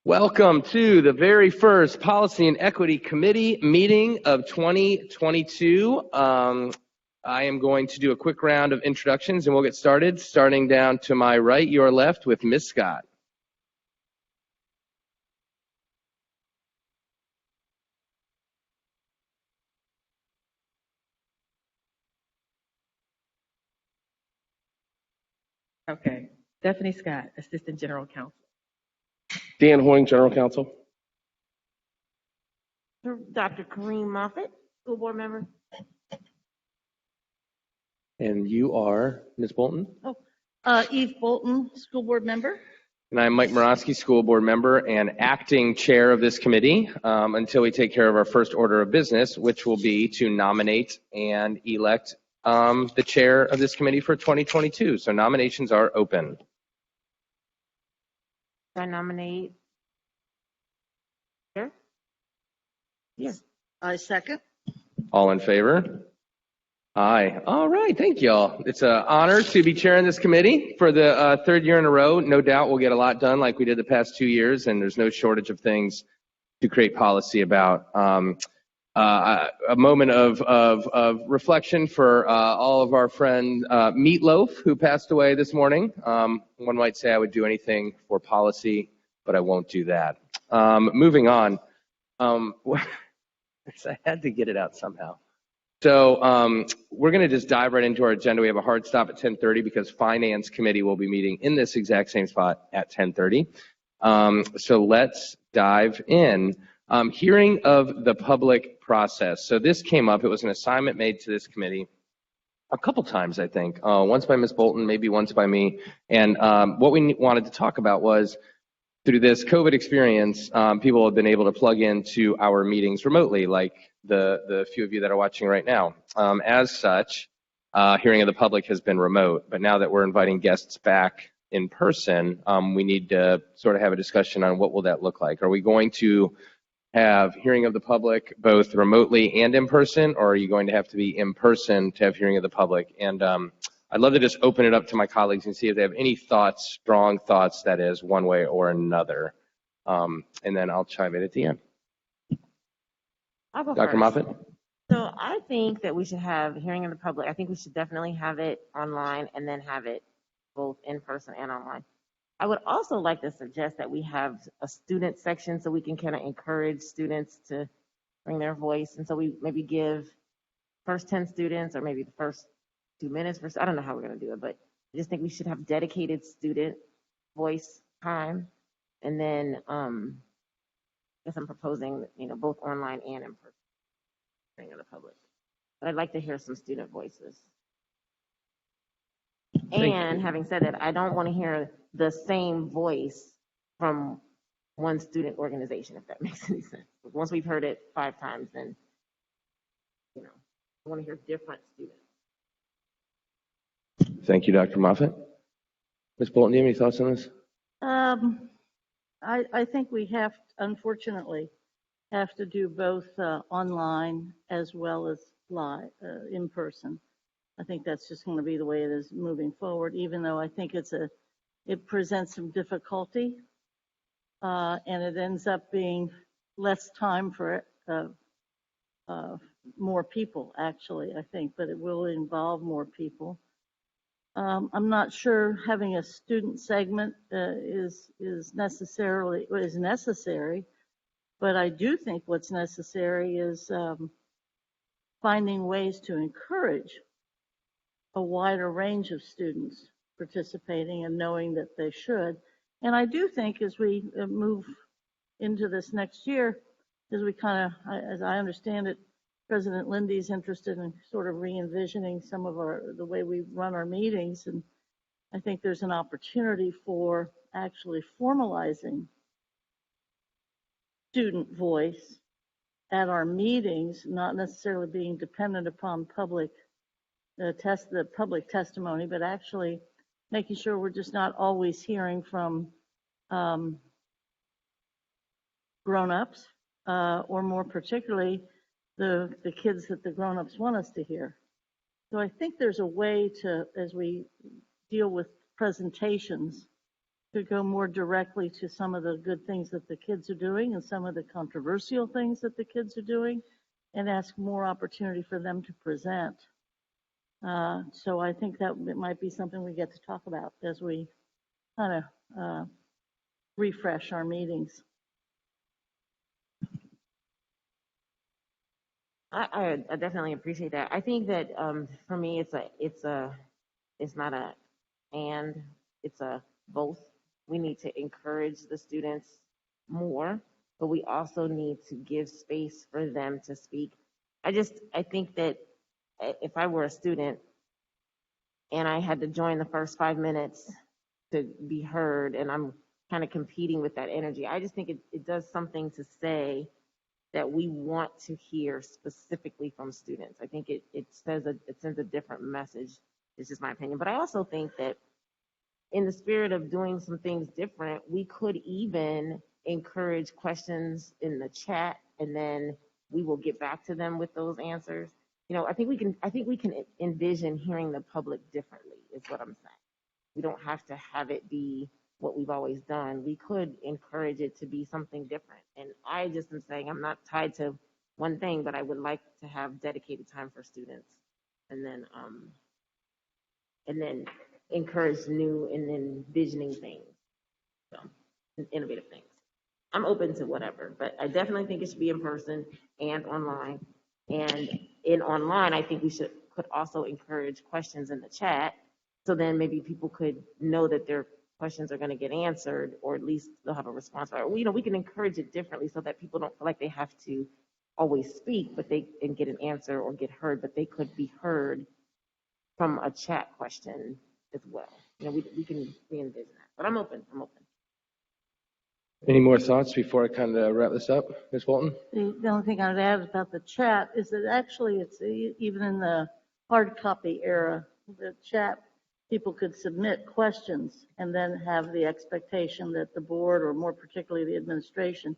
Welcome to the very first Policy and Equity Committee meeting of 2022. I am going to do a quick round of introductions and we'll get started, starting down to my right, your left, with Ms. Scott. Okay. Stephanie Scott, Assistant General Counsel. Dan Hoying, General Counsel. Dr. Kareem Moffitt, School Board Member. And you are Ms. Bolton? Eve Bolton, School Board Member. And I'm Mike Morosky, School Board Member and acting chair of this committee until we take care of our first order of business, which will be to nominate and elect the chair of this committee for 2022. So nominations are open. I nominate. Chair? Yes. I second. All in favor? Aye. All right. Thank you all. It's an honor to be chairing this committee for the third year in a row. No doubt we'll get a lot done like we did the past 2 years, and there's no shortage of things to create policy about. A moment of reflection for all of our friend Meatloaf, who passed away this morning. One might say I would do anything for policy, but I won't do that. Moving on. I had to get it out somehow. So we're going to just dive right into our agenda. We have a hard stop at 10:30 because Finance Committee will be meeting in this exact same spot at 10:30. So let's dive in. Hearing of the public process. So this came up. It was an assignment made to this committee a couple times, I think. Once by Ms. Bolton, maybe once by me. And what we wanted to talk about was, through this COVID experience, people have been able to plug into our meetings remotely, like the few of you that are watching right now. As such, hearing of the public has been remote. But now that we're inviting guests back in person, we need to sort of have a discussion on what will that look like. Are we going to have hearing of the public both remotely and in person, or are you going to have to be in person to have hearing of the public? And I'd love to just open it up to my colleagues and see if they have any thoughts, strong thoughts, that is, one way or another. And then I'll chime in at the end. I'll go Dr. first. Moffitt? So I think that we should have hearing of the public. I think we should definitely have it online and then have it both in person and online. I would also like to suggest that we have a student section so we can kind of encourage students to bring their voice. And so we maybe give first 10 students or maybe the first 2 minutes. I don't know how we're going to do it, but I just think we should have dedicated student voice time. And then I guess I'm proposing, both online and in person hearing of the public. But I'd like to hear some student voices. And having said that, I don't want to hear the same voice from one student organization, if that makes any sense. Once we've heard it 5 times, then, I want to hear different students. Thank you, Dr. Moffitt. Ms. Bolton, do you have any thoughts on this? I think we unfortunately, have to do both online as well as live, in person. I think that's just going to be the way it is moving forward, even though I think it presents some difficulty, and it ends up being less time for more people, actually, I think, but it will involve more people. I'm not sure having a student segment is necessary, but I do think what's necessary is finding ways to encourage a wider range of students participating and knowing that they should. And I do think as we move into this next year, as I understand it, President Lindy's interested in sort of re-envisioning some of the way we run our meetings. And I think there's an opportunity for actually formalizing student voice at our meetings, not necessarily being dependent upon the public testimony, but actually making sure we're just not always hearing from grown-ups, or more particularly the kids that the grown-ups want us to hear. So I think there's a way to, as we deal with presentations, to go more directly to some of the good things that the kids are doing and some of the controversial things that the kids are doing, and ask more opportunity for them to present. So I think that it might be something we get to talk about as we kind of refresh our meetings. I definitely appreciate that. I think that for me, it's not a and, it's a both. We need to encourage the students more, but we also need to give space for them to speak. I think that if I were a student and I had to join the first 5 minutes to be heard, and I'm kind of competing with that energy, I just think it does something to say that we want to hear specifically from students. I think it sends a different message. It's just my opinion. But I also think that in the spirit of doing some things different, we could even encourage questions in the chat, and then we will get back to them with those answers. I think we can envision hearing the public differently, is what I'm saying. We don't have to have it be what we've always done. We could encourage it to be something different. And I just am saying I'm not tied to one thing, but I would like to have dedicated time for students, and then encourage new and envisioning things, so, innovative things. I'm open to whatever, but I definitely think it should be in person and online. And in online, I think we could also encourage questions in the chat, so then maybe people could know that their questions are going to get answered, or at least they'll have a response. Or we can encourage it differently so that people don't feel like they have to always speak, but they can get an answer or get heard, but they could be heard from a chat question as well. We can re-envision that, but I'm open. Any more thoughts before I kind of wrap this up, Ms. Walton? The only thing I'd add about the chat is that actually it's even in the hard copy era, the chat, people could submit questions and then have the expectation that the board, or more particularly the administration,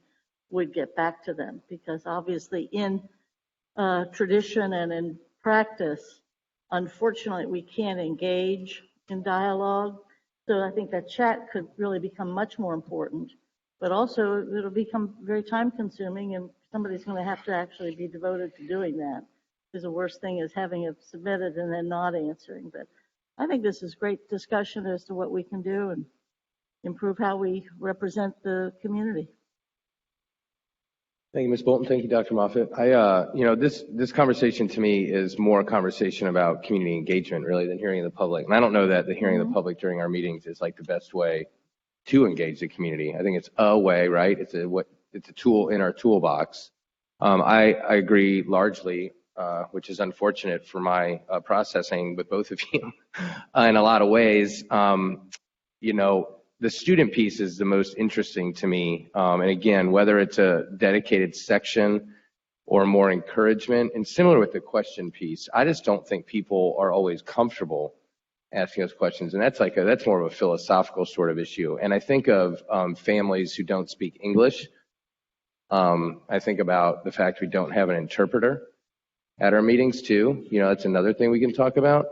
would get back to them. Because obviously in tradition and in practice, unfortunately, we can't engage in dialogue. So I think that chat could really become much more important, but also it'll become very time consuming, and somebody's going to have to actually be devoted to doing that. Because the worst thing is having it submitted and then not answering. But I think this is great discussion as to what we can do and improve how we represent the community. Thank you, Ms. Bolton. Thank you, Dr. Moffitt. This conversation to me is more a conversation about community engagement, really, than hearing the public. And I don't know that the hearing the public during our meetings is like the best way to engage the community. I think it's a way, right? It's a tool in our toolbox. I agree largely, which is unfortunate for my processing with both of you in a lot of ways. The student piece is the most interesting to me. And again, whether it's a dedicated section or more encouragement, and similar with the question piece, I just don't think people are always comfortable asking us questions. And that's more of a philosophical sort of issue. And I think of families who don't speak English. I think about the fact we don't have an interpreter at our meetings too. That's another thing we can talk about.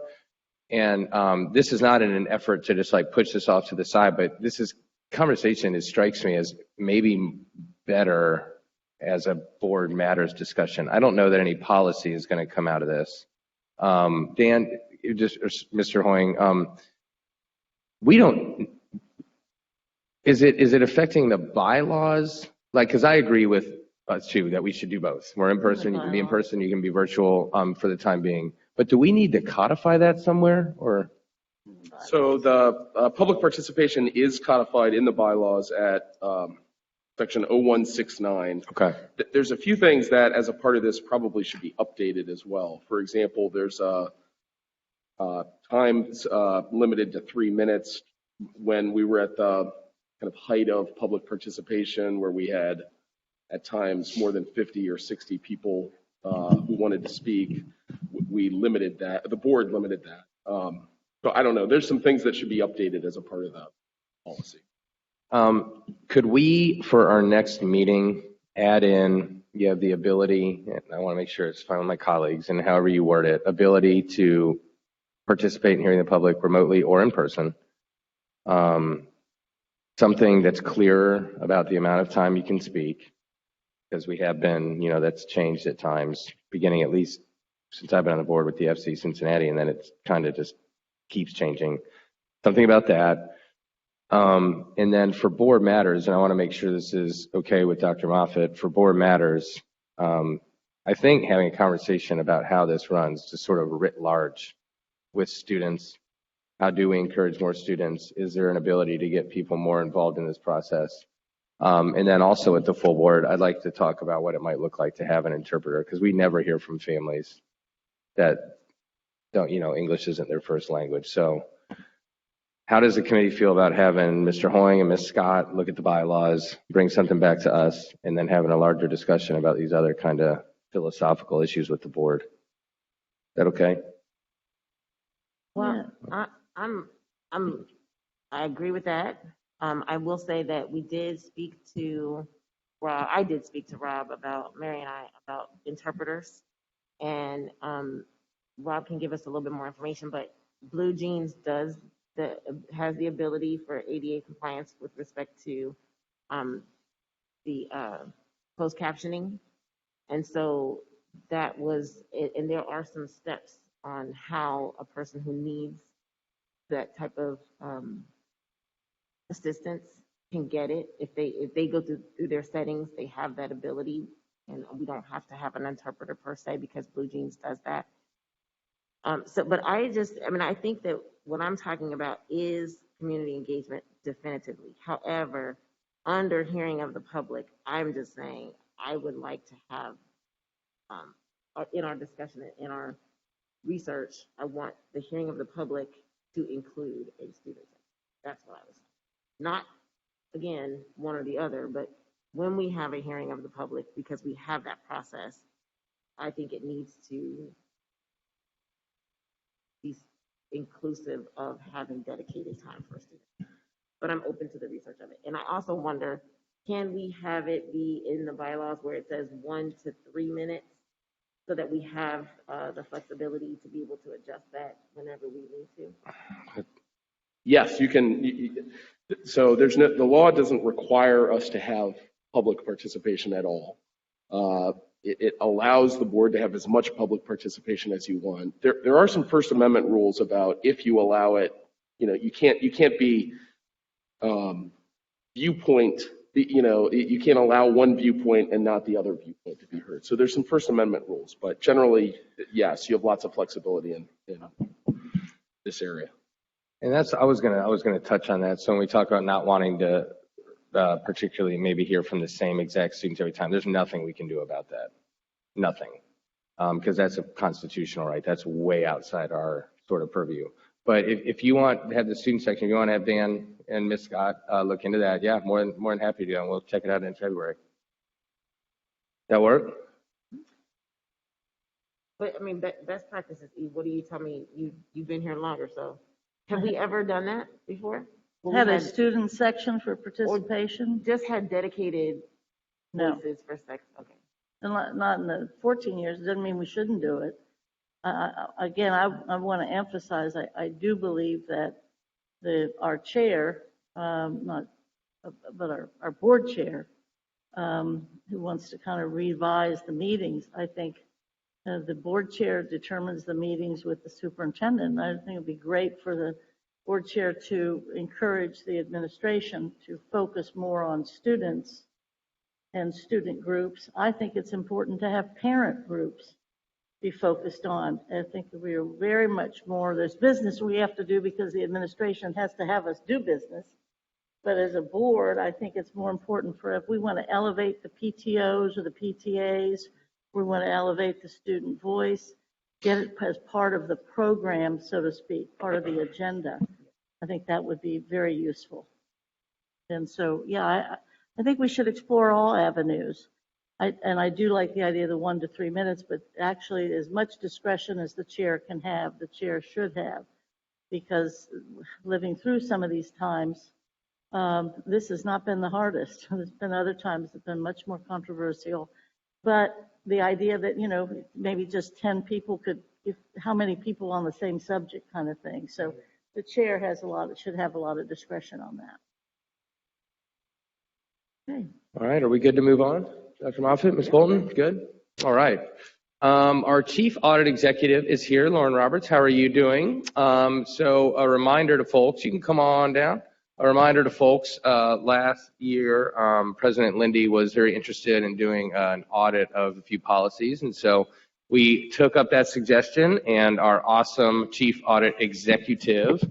And this is not in an effort to just like push this off to the side, but conversation, it strikes me as maybe better as a board matters discussion. I don't know that any policy is going to come out of this. Dan, Mr. Hoying, is it affecting the bylaws? Because I agree with us too, that we should do both. We're in person, you can be in person, you can be virtual for the time being. But do we need to codify that somewhere, or? So the public participation is codified in the bylaws at section 0169. Okay. There's a few things that, as a part of this, probably should be updated as well. For example, there's times limited to 3 minutes when we were at the kind of height of public participation, where we had at times more than 50 or 60 people who wanted to speak. We limited that, the board limited that. So I don't know, there's some things that should be updated as a part of that policy. Could we, for our next meeting, add in, you have the ability, and I want to make sure it's fine with my colleagues, and however you word it, ability to participate in hearing the public remotely or in person. something that's clearer about the amount of time you can speak, because we have been, that's changed at times, beginning at least since I've been on the board with the FC Cincinnati, and then it's kind of just keeps changing. Something about that. And then for board matters, and I want to make sure this is okay with Dr. Moffitt, for board matters, I think having a conversation about how this runs, just sort of writ large with students. How do we encourage more students? Is there an ability to get people more involved in this process? And then also at the full board, I'd like to talk about what it might look like to have an interpreter, because we never hear from families that don't, English isn't their first language. So how does the committee feel about having Mr. Hoying and Ms. Scott look at the bylaws, bring something back to us, and then having a larger discussion about these other kind of philosophical issues with the board? Is that okay? Well, I agree with that. I will say that we did speak to Rob. I did speak to Rob Mary and I about interpreters, and Rob can give us a little bit more information. But Blue Jeans has the ability for ADA compliance with respect to the closed captioning, and so that was it. And there are some steps on how a person who needs that type of assistance can get it. If they go through their settings, they have that ability, and we don't have to have an interpreter per se, because Blue Jeans does that. But I think that what I'm talking about is community engagement definitively. However, under hearing of the public, I'm just saying I would like to have in our discussion, in our research, I want the hearing of the public to include a student. That's what I was saying. Not, again, one or the other, but when we have a hearing of the public, because we have that process, I think it needs to be inclusive of having dedicated time for students. But I'm open to the research of it. And I also wonder, can we have it be in the bylaws where it says 1 to 3 minutes, so that we have the flexibility to be able to adjust that whenever we need to? Yes, you can. So the law doesn't require us to have public participation at all. It allows the board to have as much public participation as you want. There are some First Amendment rules about if you allow it. You can't be viewpoint. You can't allow one viewpoint and not the other viewpoint to be heard. So there's some First Amendment rules, but generally, yes, you have lots of flexibility in this area. And I was gonna touch on that. So when we talk about not wanting to particularly maybe hear from the same exact students every time, there's nothing we can do about that. Nothing. Because that's a constitutional right. That's way outside our sort of purview. But if you want to have the student section, if you want to have Dan and Ms. Scott look into that, yeah, more than happy to, and we'll check it out in February. That work? But I mean, best practices, Eve, what do you tell me? You've been here longer, so have we ever done that before? Had a student section for participation? Just had dedicated voices for sex? Okay. And not in the 14 years. It doesn't mean we shouldn't do it. Again, I want to emphasize, I do believe that our chair, but our board chair, who wants to kind of revise the meetings, I think the board chair determines the meetings with the superintendent. I think it'd be great for the board chair to encourage the administration to focus more on students and student groups. I think it's important to have parent groups be focused on. I think that we are very much more, there's business we have to do because the administration has to have us do business. But as a board, I think it's more important for, if we want to elevate the PTOs or the PTAs, we want to elevate the student voice, get it as part of the program, so to speak, part of the agenda. I think that would be very useful. And so, yeah, I think we should explore all avenues. And I do like the idea of the 1 to 3 minutes, but actually as much discretion as the chair can have, the chair should have, because living through some of these times, this has not been the hardest. There's been other times that have been much more controversial. But the idea that, maybe just 10 people could, how many people on the same subject kind of thing. So the chair should have a lot of discretion on that. Okay. All right, are we good to move on? Dr. Moffitt, Ms. Bolton, good? All right. Our Chief Audit Executive is here, Lauren Roberts. How are you doing? So a reminder to folks, you can come on down. A reminder to folks, last year, President Lindy was very interested in doing an audit of a few policies. And so we took up that suggestion, and our awesome Chief Audit Executive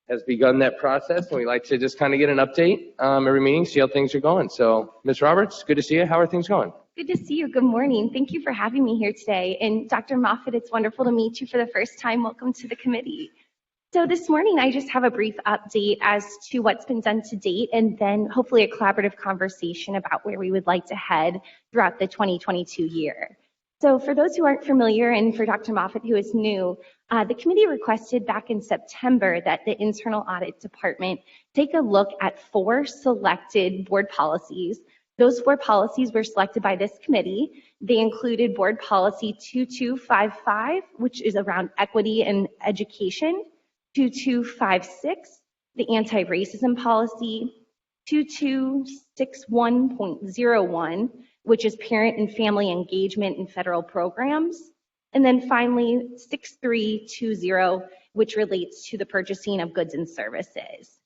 has begun that process, and we like to just kind of get an update every meeting, see how things are going. So, Ms. Roberts, good to see you. How are things going? Good to see you. Good morning. Thank you for having me here today. And Dr. Moffitt, it's wonderful to meet you for the first time. Welcome to the committee. So this morning, I just have a brief update as to what's been done to date, and then hopefully a collaborative conversation about where we would like to head throughout the 2022 year. So for those who aren't familiar, and for Dr. Moffitt, who is new, the committee requested back in September that the Internal Audit Department take a look at 4 selected board policies. Those 4 policies were selected by this committee. They included Board Policy 2255, which is around equity and education, 2256, the Anti-Racism Policy, 2261.01, which is parent and family engagement in federal programs, and then finally 6320, which relates to the purchasing of goods and services.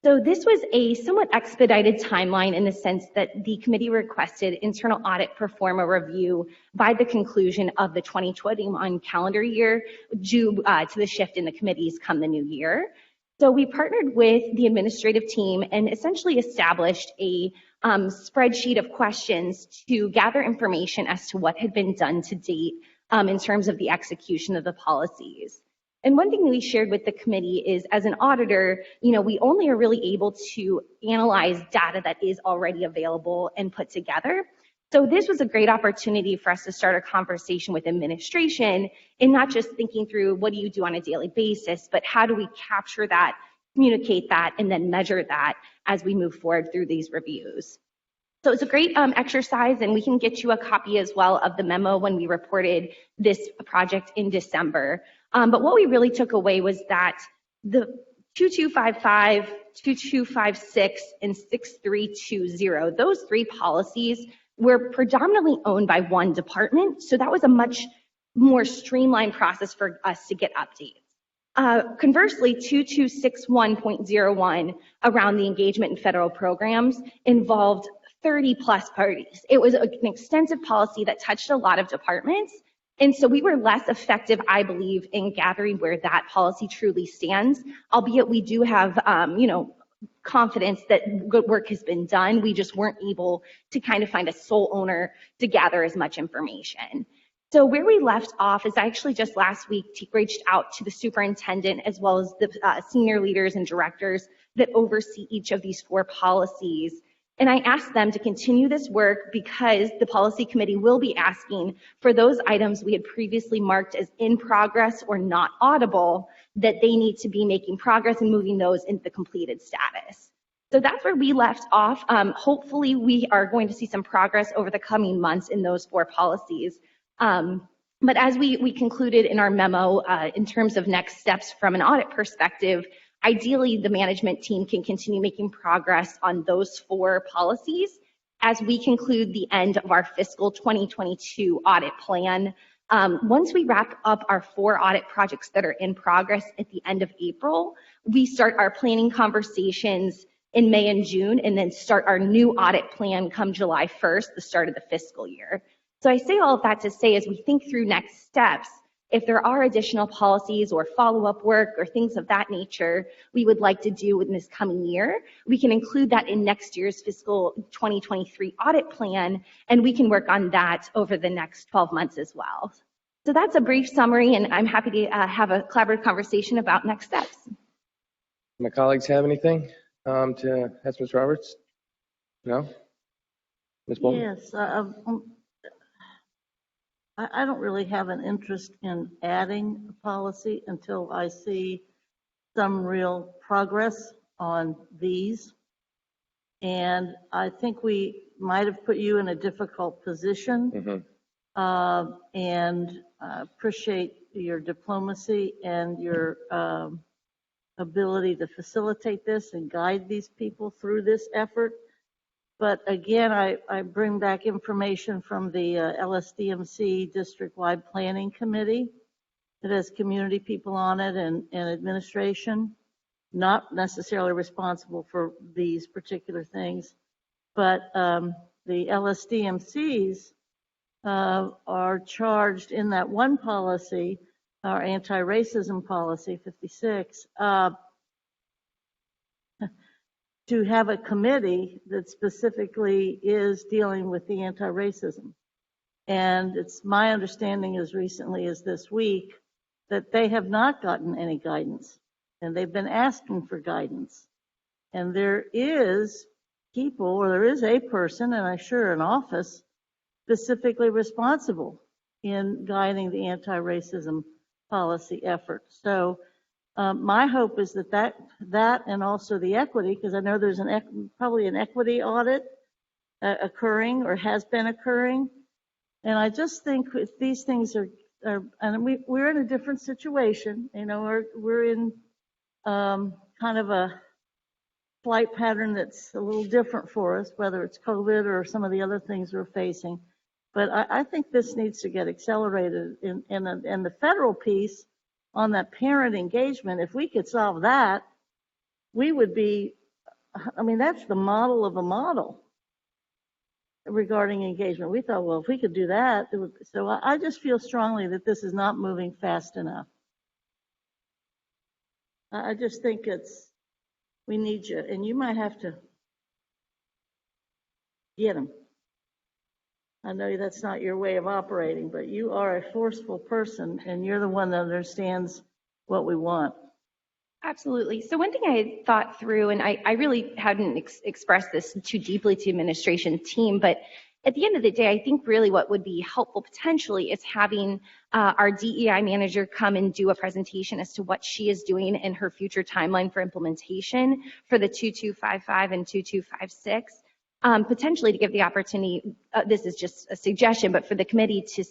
So this was a somewhat expedited timeline in the sense that the committee requested internal audit perform a review by the conclusion of the 2021 calendar year due to the shift in the committees come the new year. So we partnered with the administrative team and essentially established a spreadsheet of questions to gather information as to what had been done to date in terms of the execution of the policies. And one thing that we shared with the committee is, as an auditor, we only are really able to analyze data that is already available and put together. So this was a great opportunity for us to start a conversation with administration and not just thinking through what do you do on a daily basis, but how do we capture that, communicate that, and then measure that as we move forward through these reviews. So it's a great exercise, and we can get you a copy as well of the memo when we reported this project in December. But what we really took away was that the 2255, 2256, and 6320, those 3 policies were predominantly owned by one department. So that was a much more streamlined process for us to get updates. Conversely, 2261.01 around the engagement in federal programs involved 30 plus parties. It was an extensive policy that touched a lot of departments. And so we were less effective, I believe, in gathering where that policy truly stands, albeit we do have, confidence that good work has been done. We just weren't able to kind of find a sole owner to gather as much information. So where we left off is actually just last week reached out to the superintendent as well as the senior leaders and directors that oversee each of these 4 policies. And I asked them to continue this work because the policy committee will be asking for those items we had previously marked as in progress or not audible, that they need to be making progress and moving those into the completed status. So that's where we left off. Hopefully we are going to see some progress over the coming months in those 4 policies. But as we concluded in our memo, in terms of next steps from an audit perspective, ideally, the management team can continue making progress on those 4 policies as we conclude the end of our fiscal 2022 audit plan. Once we wrap up our 4 audit projects that are in progress at the end of April, we start our planning conversations in May and June, and then start our new audit plan come July 1st, the start of the fiscal year. So I say all of that to say, as we think through next steps, if there are additional policies or follow-up work or things of that nature we would like to do in this coming year, we can include that in next year's fiscal 2023 audit plan, and we can work on that over the next 12 months as well. So that's a brief summary, and I'm happy to have a collaborative conversation about next steps. My colleagues have anything to ask Ms. Roberts? No? Ms. Bolton? Yes. I don't really have an interest in adding a policy until I see some real progress on these. And I think we might have put you in a difficult position. And appreciate your diplomacy and your ability to facilitate this and guide these people through this effort. But again, I bring back information from the LSDMC District-Wide Planning Committee that has community people on it and administration, not necessarily responsible for these particular things. But the LSDMCs are charged in that one policy, our anti-racism policy 56, to have a committee that specifically is dealing with the anti-racism. And it's my understanding as recently as this week that they have not gotten any guidance, and they've been asking for guidance. And there is people, or there is a person, and I'm sure an office, specifically responsible in guiding the anti-racism policy effort. So my hope is that and also the equity, because I know there's probably an equity audit occurring or has been occurring. And I just think if these things are and we're in a different situation, you know, we're in kind of a flight pattern that's a little different for us, whether it's COVID or some of the other things we're facing. But I think this needs to get accelerated in the federal piece on that parent engagement. If we could solve that, we would be, I mean, that's the model of a model regarding engagement. We thought, well, if we could do that, it would, so I just feel strongly that this is not moving fast enough. I just think we need you, and you might have to get them. I know that's not your way of operating, but you are a forceful person, and you're the one that understands what we want. Absolutely. So one thing I had thought through, and I really hadn't expressed this too deeply to administration team, but at the end of the day, I think really what would be helpful potentially is having our DEI manager come and do a presentation as to what she is doing in her future timeline for implementation for the 2255 and 2256. Potentially to give the opportunity, this is just a suggestion, but for the committee to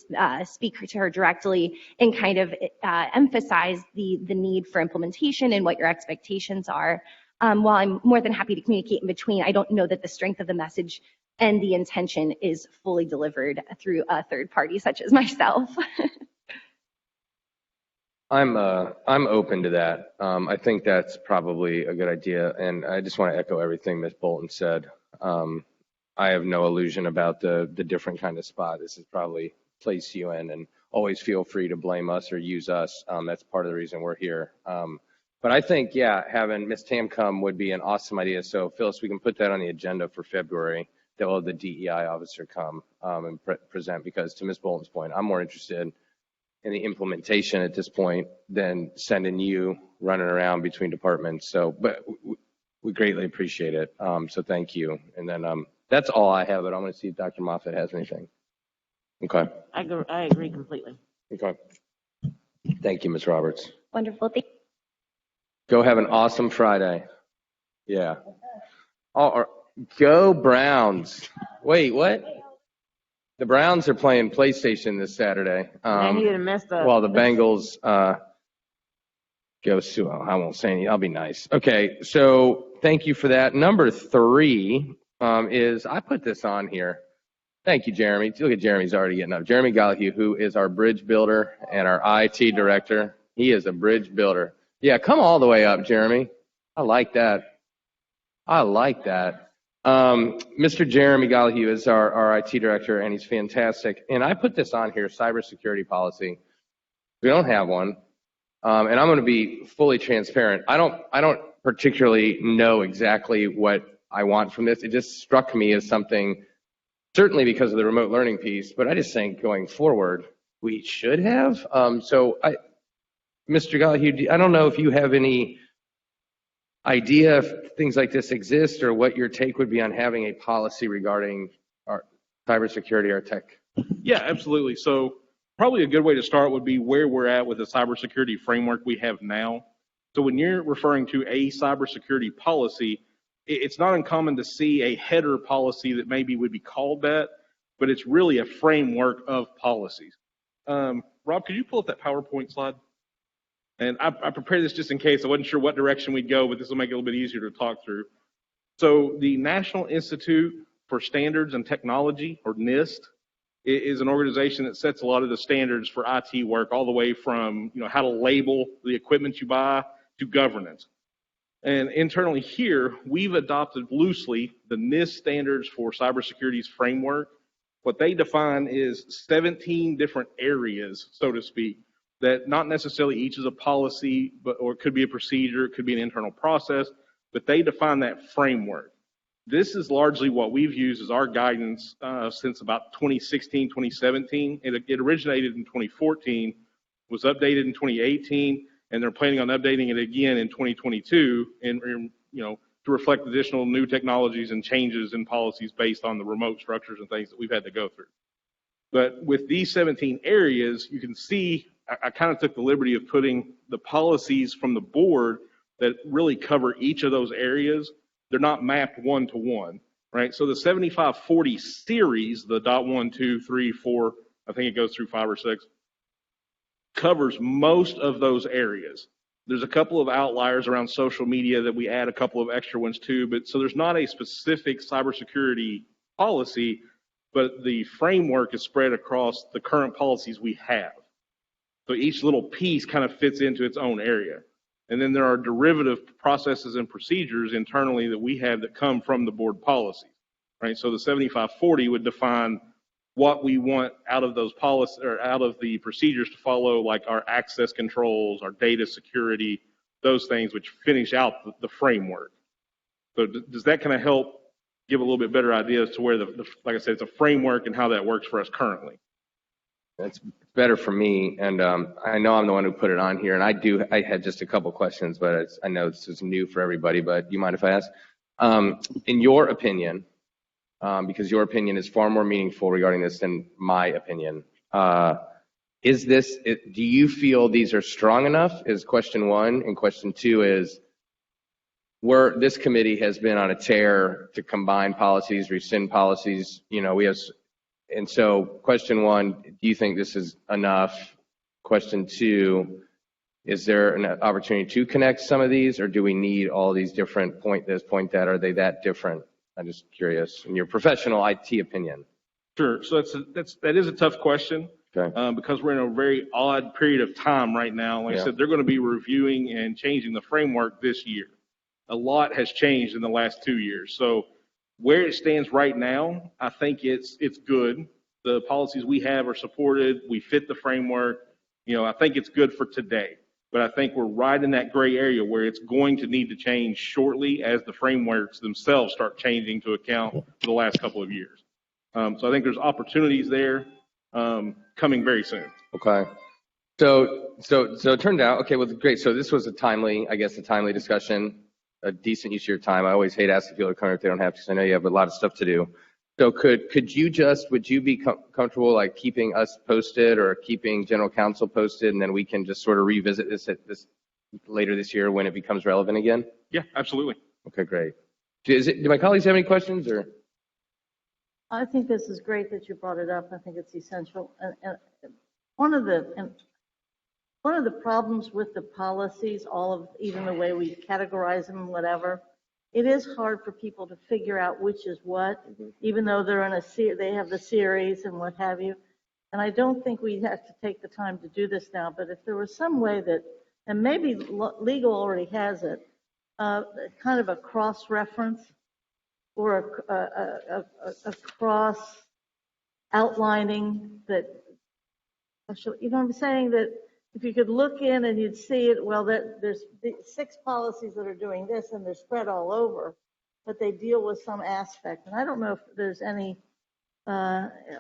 speak to her directly and kind of emphasize the need for implementation and what your expectations are. While I'm more than happy to communicate in between, I don't know that the strength of the message and the intention is fully delivered through a third party such as myself. I'm open to that. I think that's probably a good idea, and I just want to echo everything Ms. Bolton said. I have no illusion about the different kind of spot this is probably placed you in, and always feel free to blame us or use us. That's part of the reason we're here. But I think, yeah, having Ms. Tam come would be an awesome idea. So Phyllis, we can put that on the agenda for February. That will have the DEI officer come and present, because to Ms. Bolton's point, I'm more interested in the implementation at this point than sending you running around between departments. So, but we greatly appreciate it. So thank you. And then that's all I have, but I'm going to see if Dr. Moffitt has anything. Okay. I agree completely. Okay. Thank you, Ms. Roberts. Wonderful. Thank you. Go have an awesome Friday. Yeah. Go Browns. Wait, what? The Browns are playing PlayStation this Saturday. And he done messed up. While the Bengals go Sue. I won't say anything. I'll be nice. Okay, so thank you for that. Number 3 is, I put this on here. Thank you, Jeremy. Look at Jeremy's already getting up. Jeremy Gallahue, who is our bridge builder and our IT director. He is a bridge builder. Yeah, come all the way up, Jeremy. I like that. I like that. Mr. Jeremy Gallahue is our IT director, and he's fantastic. And I put this on here, cybersecurity policy. We don't have one. And I'm going to be fully transparent. I don't particularly know exactly what I want from this. It just struck me as something, certainly because of the remote learning piece, but I just think going forward, we should have. Mr. Gallahue, I don't know if you have any idea if things like this exist, or what your take would be on having a policy regarding our cybersecurity, our tech. Yeah, absolutely. So probably a good way to start would be where we're at with the cybersecurity framework we have now. So when you're referring to a cybersecurity policy, it's not uncommon to see a header policy that maybe would be called that, but it's really a framework of policies. Rob, could you pull up that PowerPoint slide? And I prepared this just in case. I wasn't sure what direction we'd go, but this will make it a little bit easier to talk through. So the National Institute for Standards and Technology, or Nist, is an organization that sets a lot of the standards for IT work, all the way from how to label the equipment you buy to governance. And internally here, we've adopted loosely the Nist standards for cybersecurity's framework. What they define is 17 different areas, so to speak, that not necessarily each is a policy, or it could be a procedure, it could be an internal process, but they define that framework. This is largely what we've used as our guidance since about 2016, 2017. It originated in 2014, was updated in 2018, and they're planning on updating it again in 2022, and to reflect additional new technologies and changes in policies based on the remote structures and things that we've had to go through. But with these 17 areas, you can see I kind of took the liberty of putting the policies from the board that really cover each of those areas. They're not mapped one-to-one, right? So the 7540 series, the .1, 2, 3, 4, I think it goes through 5 or 6, covers most of those areas. There's a couple of outliers around social media that we add a couple of extra ones to, but so there's not a specific cybersecurity policy, but the framework is spread across the current policies we have. So each little piece kind of fits into its own area. And then there are derivative processes and procedures internally that we have that come from the board policies, right? So the 7540 would define what we want out of those policies, or out of the procedures to follow, like our access controls, our data security, those things which finish out the framework. So does that kind of help give a little bit better idea as to where like I said, it's a framework and how that works for us currently? That's better for me, and I know I'm the one who put it on here, and I had just a couple questions, but I know this is new for everybody, but do you mind if I ask? In your opinion, because your opinion is far more meaningful regarding this than my opinion, do you feel these are strong enough, is question one, and question two is, this committee has been on a tear to combine policies, rescind policies, and so question one, do you think this is enough? Question two, is there an opportunity to connect some of these, or do we need all these different point this, point that? Are they that different? I'm just curious, in your professional IT opinion. Sure. So that is a tough question, Okay. Because we're in a very odd period of time right now. Like I said, they're going to be reviewing and changing the framework this year. A lot has changed in the last 2 years. So where it stands right now, I think it's good. The policies we have are supported. We fit the framework. I think it's good for today. But I think we're right in that gray area where it's going to need to change shortly as the frameworks themselves start changing to account for the last couple of years. So I think there's opportunities there coming very soon. Okay. So it turned out, okay, well, great. So this was a timely discussion, a decent use of your time. I always hate asking people to come if they don't have to, because I know you have a lot of stuff to do. So would you be comfortable like keeping us posted or keeping general counsel posted, and then we can just sort of revisit this later this year when it becomes relevant again? Yeah, absolutely. Okay, great. Do my colleagues have any questions, or? I think this is great that you brought it up. I think it's essential. And one of the problems with the policies, even the way we categorize them, whatever, it is hard for people to figure out which is what, even though they're they have the series and what have you. And I don't think we have to take the time to do this now, but if there was some way that, and maybe legal already has it, kind of a cross-reference or a cross outlining that, you know what I'm saying, that if you could look in and you'd see it, well, there's 6 policies that are doing this and they're spread all over, but they deal with some aspect. And I don't know if there's any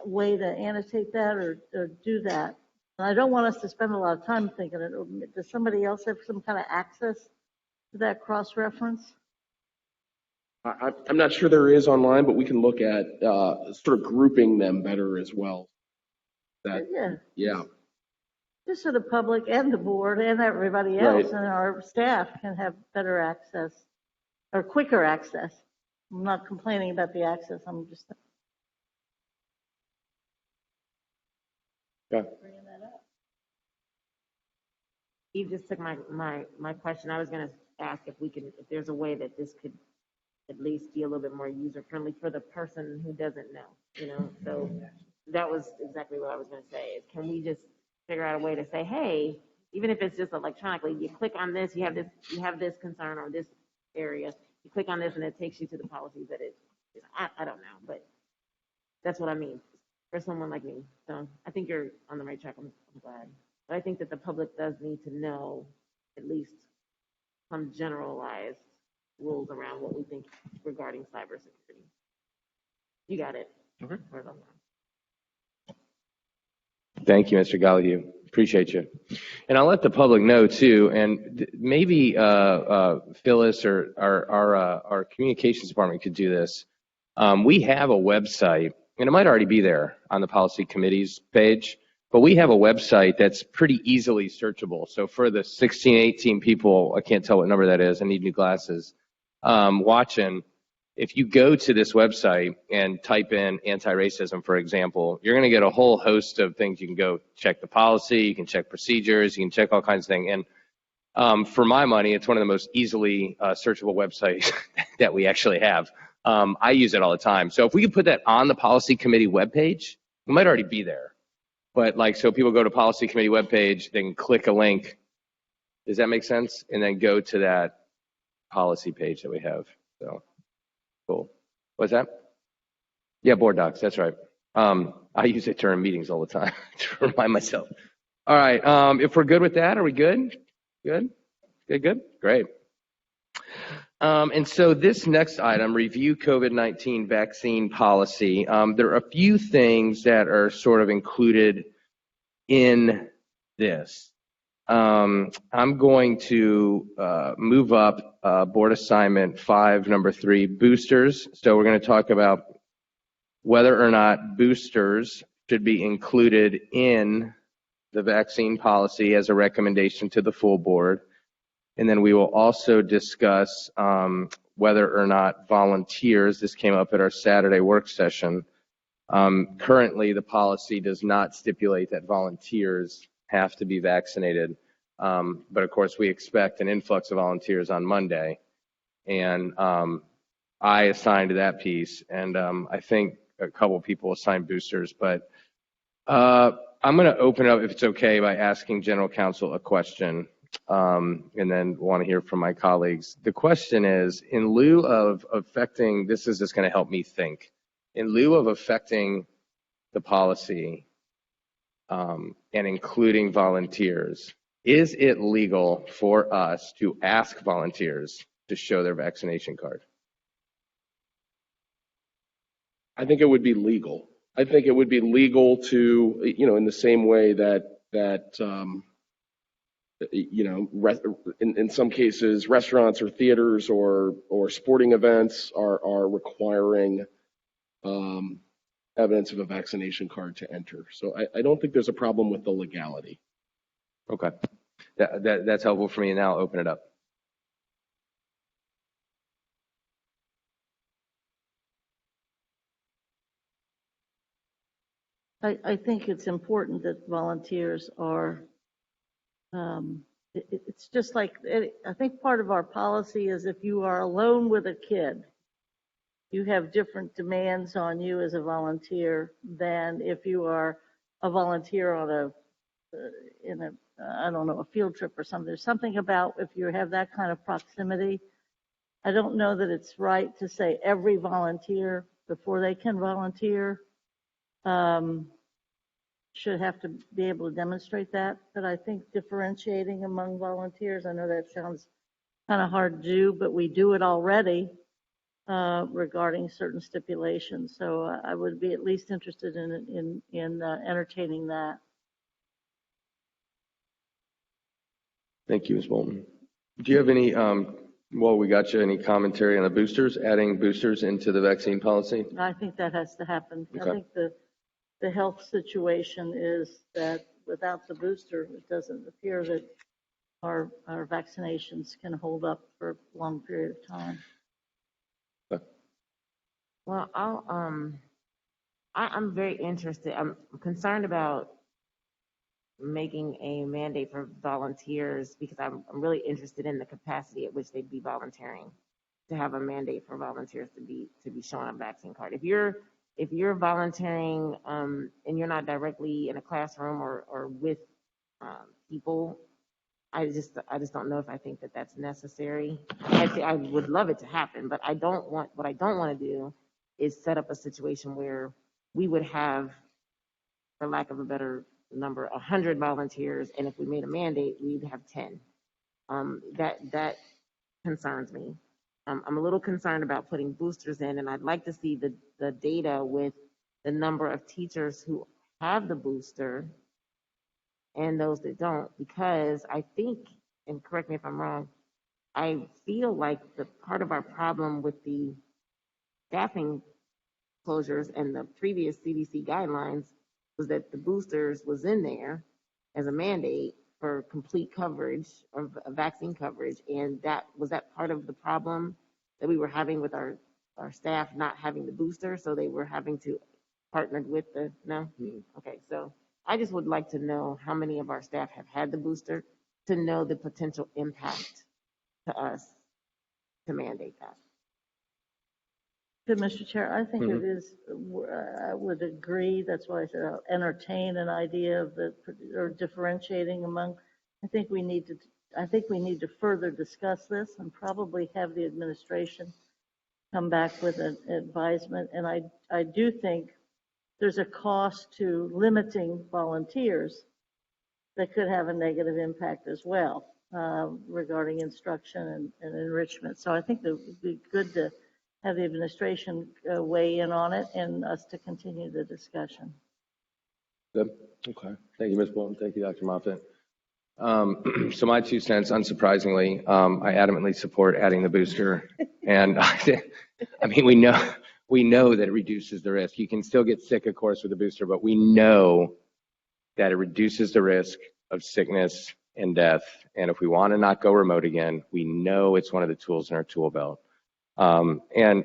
way to annotate that or do that. And I don't want us to spend a lot of time thinking it. Does somebody else have some kind of access to that cross-reference? I'm not sure there is online, but we can look at sort of grouping them better as well. Yeah. Just so the public and the board and everybody else and our staff can have better access or quicker access. I'm not complaining about the access. I'm just bringing that up. You just took my question. I was going to ask if there's a way that this could at least be a little little bit more user friendly for the person who doesn't know, So that was exactly what I was going to say is, can we just figure out a way to say, hey, even if it's just electronically, you click on this, you have this concern or this area, you click on this and it takes you to the policies that I don't know, but that's what I mean for someone like me. So I think you're on the right track. I'm glad. But I think that the public does need to know at least some generalized rules around what we think regarding cybersecurity. You got it. Okay. Thank you, Mr. Gallagher. Appreciate you. And I'll let the public know too, and maybe Phyllis or our communications department could do this. We have a website, and it might already be there on the policy committee's page, but we have a website that's pretty easily searchable. So for the 16, 18 people, I can't tell what number that is, I need new glasses, watching, if you go to this website and type in anti-racism, for example, you're going to get a whole host of things. You can go check the policy, you can check procedures, you can check all kinds of things. And for my money, it's one of the most easily searchable websites that we actually have. I use it all the time. So if we could put that on the policy committee webpage, it might already be there. But so people go to policy committee webpage, they can click a link. Does that make sense? And then go to that policy page that we have. So. Cool. What's that? Yeah, board docs. That's right. I use it during meetings all the time to remind myself. All right. If we're good with that, are we good? Good? Good? Great. And so this next item, review COVID-19 vaccine policy. There are a few things that are sort of included in this. I'm going to move up board assignment 5, number 3, boosters. So we're going to talk about whether or not boosters should be included in the vaccine policy as a recommendation to the full board. And then we will also discuss whether or not volunteers, this came up at our Saturday work session. Currently, the policy does not stipulate that volunteers have to be vaccinated. But of course, we expect an influx of volunteers on Monday. And I assigned that piece, and I think a couple of people assigned boosters. But I'm going to open it up, if it's okay, by asking General Counsel a question, and then want to hear from my colleagues. The question is, in lieu of affecting, this is just going to help me think, in lieu of affecting the policy and including volunteers, is it legal for us to ask volunteers to show their vaccination card? I think it would be legal. I think it would be legal to, in the same way that in some cases, restaurants or theaters or sporting events are requiring evidence of a vaccination card to enter. So I don't think there's a problem with the legality. Okay. That's helpful for me, and now I'll open it up. I think it's important that volunteers are, it's just like, I think part of our policy is if you are alone with a kid, you have different demands on you as a volunteer than if you are a volunteer on a field trip or something. There's something about if you have that kind of proximity. I don't know that it's right to say every volunteer before they can volunteer should have to be able to demonstrate that. But I think differentiating among volunteers, I know that sounds kind of hard to do, but we do it already regarding certain stipulations. So I would be at least interested in entertaining that. Thank you, Ms. Bolton. Do you have any, we got you, any commentary on the boosters, adding boosters into the vaccine policy? I think that has to happen. Okay. I think the health situation is that without the booster, it doesn't appear that our vaccinations can hold up for a long period of time. Okay. Well, I'm very interested. I'm concerned about making a mandate for volunteers because I'm really interested in the capacity at which they'd be volunteering. to have a mandate for volunteers to be shown a vaccine card. If you're volunteering and you're not directly in a classroom or with people, I just don't know if I think that that's necessary. I would love it to happen, but what I don't want to do is set up a situation where we would have, for lack of a better number, 100 volunteers, and if we made a mandate, we'd have 10. That concerns me. I'm a little concerned about putting boosters in, and I'd like to see the data with the number of teachers who have the booster and those that don't, because I think, and correct me if I'm wrong, I feel like the part of our problem with the staffing closures and the previous CDC guidelines was that the boosters was in there as a mandate for complete coverage of vaccine coverage, and that part of the problem that we were having with our staff not having the booster, so they were having to partner with the no. Okay, so I just would like to know how many of our staff have had the booster to know the potential impact to us to mandate that. Good, Mr. Chair, I think it is, I would agree, that's why I said I'll entertain an idea of or differentiating among, I think we need to further discuss this and probably have the administration come back with an advisement. And I do think there's a cost to limiting volunteers that could have a negative impact as well regarding instruction and enrichment. So I think it would be good to have the administration weigh in on it and us to continue the discussion. Good. Okay. Thank you, Ms. Bolton. Thank you, Dr. Moffitt. So my 2 cents, unsurprisingly, I adamantly support adding the booster. And I mean, we know that it reduces the risk. You can still get sick, of course, with the booster, but we know that it reduces the risk of sickness and death. And if we want to not go remote again, we know it's one of the tools in our tool belt. And,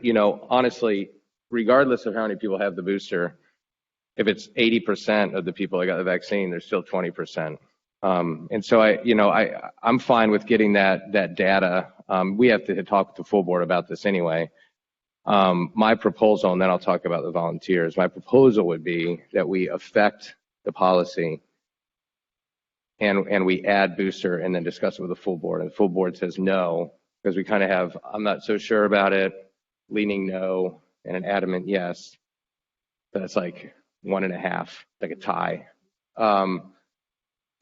you know, honestly, regardless of how many people have the booster, if it's 80% of the people that got the vaccine, there's still 20%. And so I'm fine with getting that data. We have to talk with the full board about this anyway. My proposal, and then I'll talk about the volunteers, my proposal would be that we affect the policy and we add booster and then discuss it with the full board. And the full board says no, because we kind of have, I'm not so sure about it, leaning no, and an adamant yes. That's like 1.5, like a tie. And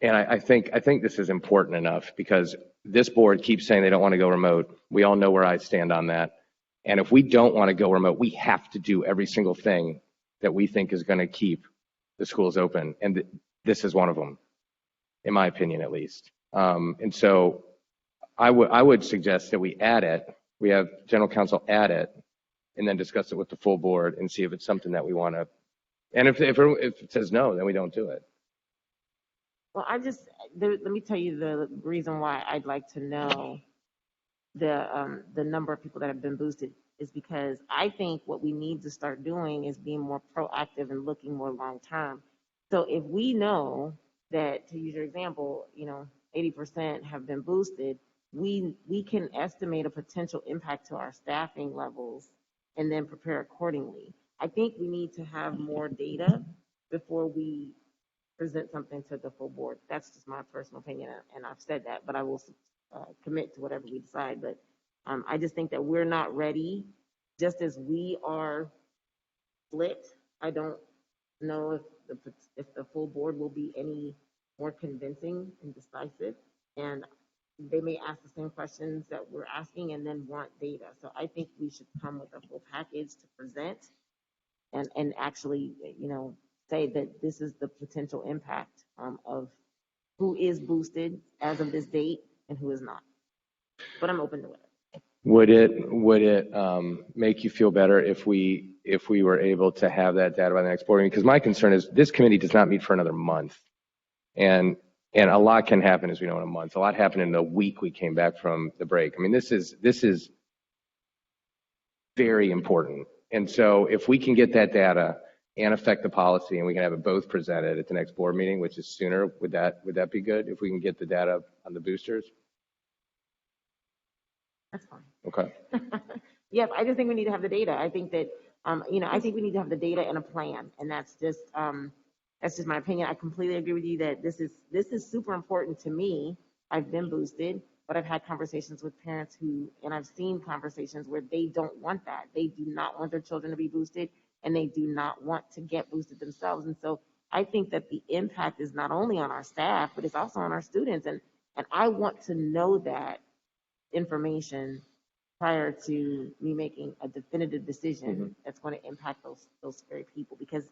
I think this is important enough because this board keeps saying they don't want to go remote. We all know where I stand on that. And if we don't want to go remote, we have to do every single thing that we think is going to keep the schools open. And this is one of them, in my opinion, at least. And so I would suggest that we add it. We have general counsel add it and then discuss it with the full board and see if it's something that we want to. And if it says no, then we don't do it. Well, let me tell you the reason why I'd like to know the number of people that have been boosted is because I think what we need to start doing is being more proactive and looking more long term. So if we know that, to use your example, 80% have been boosted, we can estimate a potential impact to our staffing levels and then prepare accordingly. I think we need to have more data before we present something to the full board. That's just my personal opinion, and I've said that, but I will commit to whatever we decide. But I just think that we're not ready, just as we are split. I don't know if the full board will be any more convincing and decisive, and they may ask the same questions that we're asking and then want data. So I think we should come with a full package to present and actually, say that this is the potential impact of who is boosted as of this date and who is not. But I'm open to it. Would it make you feel better if we were able to have that data by the next board meeting? Because my concern is this committee does not meet for another month, and a lot can happen, as we know, in a month. A lot happened in the week we came back from the break. I mean, this is very important. And so if we can get that data and affect the policy, and we can have it both presented at the next board meeting, which is sooner, would that be good? If we can get the data on the boosters? That's fine. Okay. Yep, I just think we need to have the data. I think that, I think we need to have the data and a plan, and that's just my opinion. I completely agree with you that this is super important to me. I've been boosted, but I've had conversations with parents and I've seen conversations where they don't want that. They do not want their children to be boosted, and they do not want to get boosted themselves. And so I think that the impact is not only on our staff, but it's also on our students. And I want to know that information prior to me making a definitive decision that's going to impact those very people. Because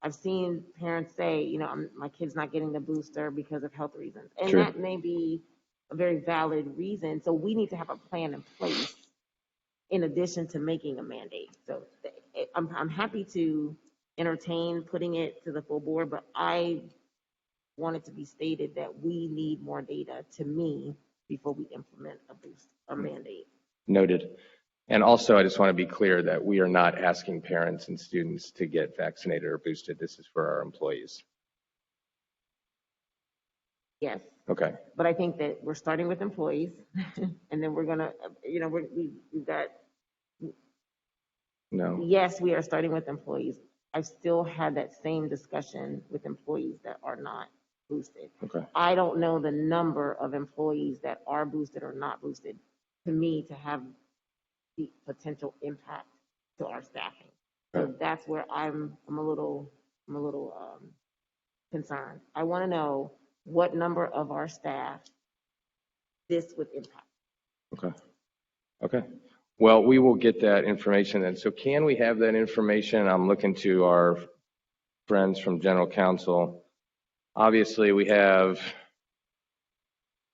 I've seen parents say, my kid's not getting the booster because of health reasons. And Sure. that may be a very valid reason. So we need to have a plan in place in addition to making a mandate. So I'm happy to entertain putting it to the full board, but I want it to be stated that we need more data, to me, before we implement a boost or mandate. Noted. And also, I just want to be clear that we are not asking parents and students to get vaccinated or boosted. This is for our employees. Yes. Okay. But I think that we're starting with employees, and then we're gonna, we've got. No. Yes, we are starting with employees. I've still had that same discussion with employees that are not boosted. Okay. I don't know the number of employees that are boosted or not boosted, to me, to have the potential impact to our staffing. So that's where I'm a little concerned. I want to know what number of our staff this would impact. Okay. Okay. Well, we will get that information then. So can we have that information? I'm looking to our friends from General Counsel. Obviously, we have